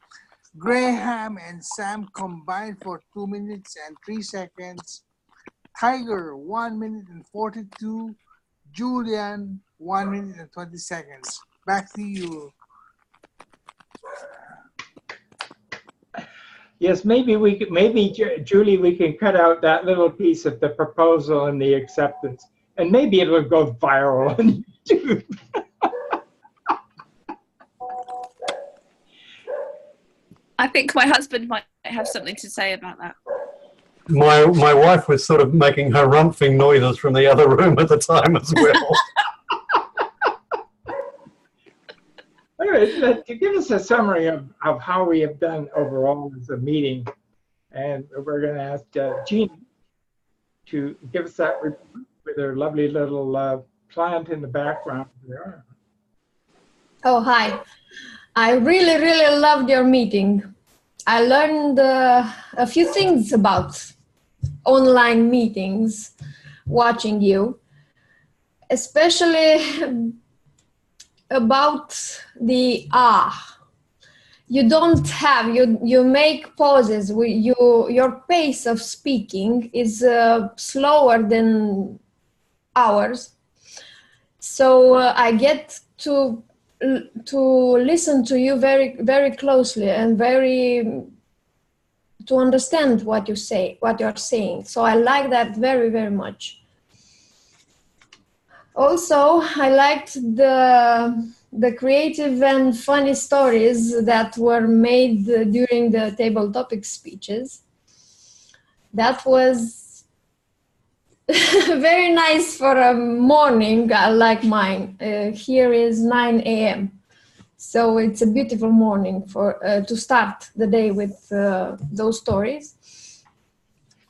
Graham and Sam combined for 2 minutes and 3 seconds, Tiger 1 minute and 42, Julian 1 minute and 20 seconds. Back to you. Yes, maybe Julie, we can cut out that little piece of the proposal and the acceptance, and maybe it'll go viral on YouTube. I think my husband might have something to say about that. My wife was sort of making her rumphing noises from the other room at the time as well. All right, to give us a summary of how we have done overall as a meeting, and we're going to ask Jean to give us that report with her lovely little plant in the background there. Oh, hi. I really, really loved your meeting. I learned a few things about online meetings, watching you, especially about the You don't have, you make pauses. Your pace of speaking is slower than ours. So I get to listen to you very, very closely and to understand what you say, what you're saying. So I like that very, very much. Also, I liked the creative and funny stories that were made during the table topic speeches. That was very nice for a morning like mine. Here is 9 a.m. So it's a beautiful morning to start the day with those stories.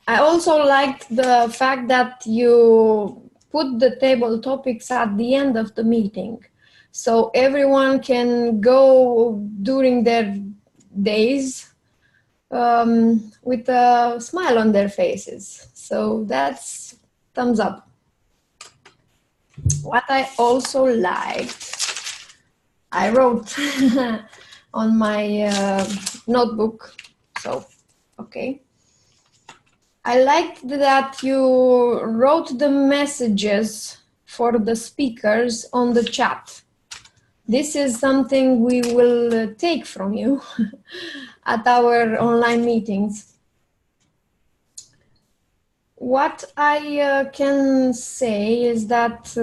I also liked the fact that you put the table topics at the end of the meeting. So everyone can go during their days with a smile on their faces. So that's thumbs up. What I also liked, I wrote on my notebook. So, okay. I liked that you wrote the messages for the speakers on the chat. This is something we will take from you at our online meetings. What I can say is that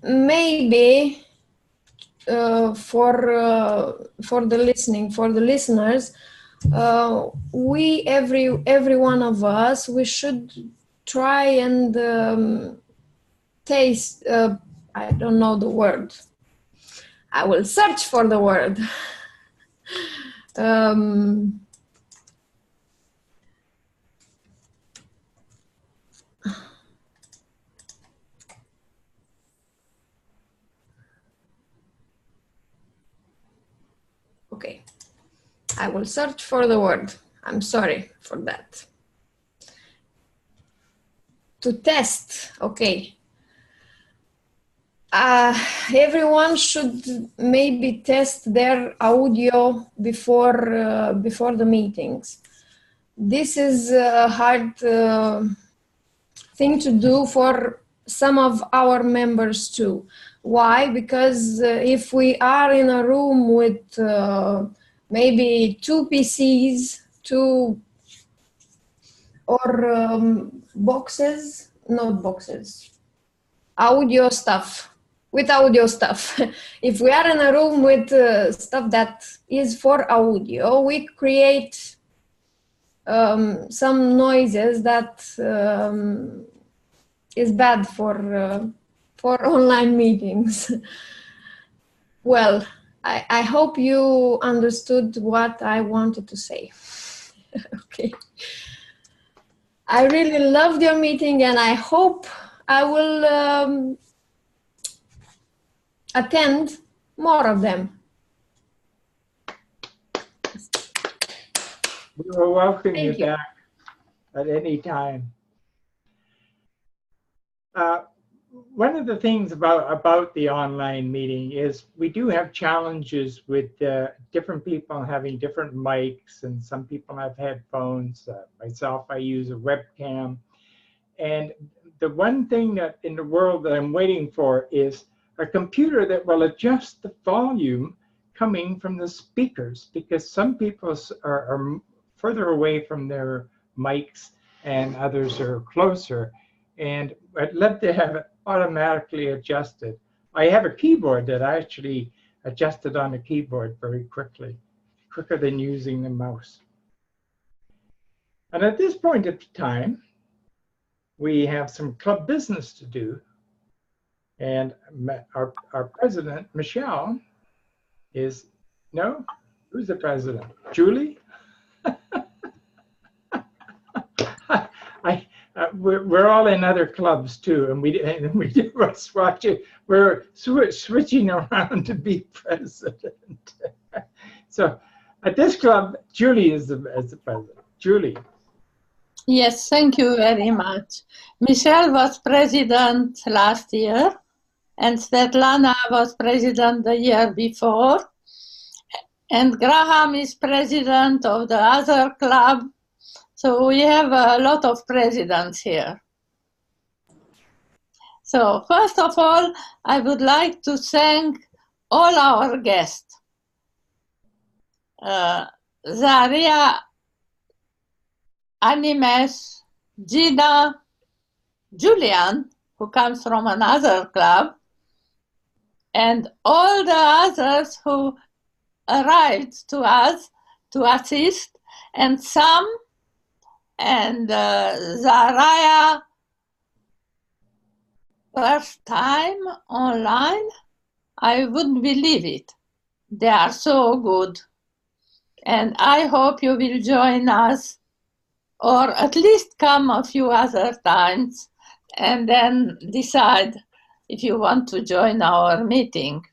maybe for the listeners, every one of us, we should try and taste. I don't know the word. I will search for the word. Okay, I will search for the word. I'm sorry for that. To test, okay. Everyone should maybe test their audio before the meetings. This is a hard thing to do for some of our members too. Why? Because if we are in a room with maybe 2 PCs, boxes, not boxes, audio stuff, with audio stuff. If we are in a room with stuff that is for audio, we create some noises that is bad for online meetings. Well, I hope you understood what I wanted to say. Okay. I really loved your meeting, and I hope I will attend more of them. We will welcome you Thank you. back at any time. One of the things about the online meeting is we do have challenges with different people having different mics, and some people have headphones. Myself, I use a webcam. And the one thing that in the world that I'm waiting for is a computer that will adjust the volume coming from the speakers, because some people are further away from their mics and others are closer. And I'd love to have it automatically adjusted. I have a keyboard that I actually adjusted on the keyboard very quickly, quicker than using the mouse. And at this point of time, we have some club business to do. And our president, Michelle, is, no? Who's the president? Julie? We're all in other clubs too, and we're switching around to be president. So at this club, Julie is the president. Julie. Yes, thank you very much. Michelle was president last year, and Svetlana was president the year before, and Graham is president of the other club. So we have a lot of presidents here. So first of all, I would like to thank all our guests. Zaria, Animes, Gina, Julian, who comes from another club, and all the others who arrived to us to assist, and some, and Zaria, first time online, I wouldn't believe it. They are so good. And I hope you will join us, or at least come a few other times, and then decide if you want to join our meeting.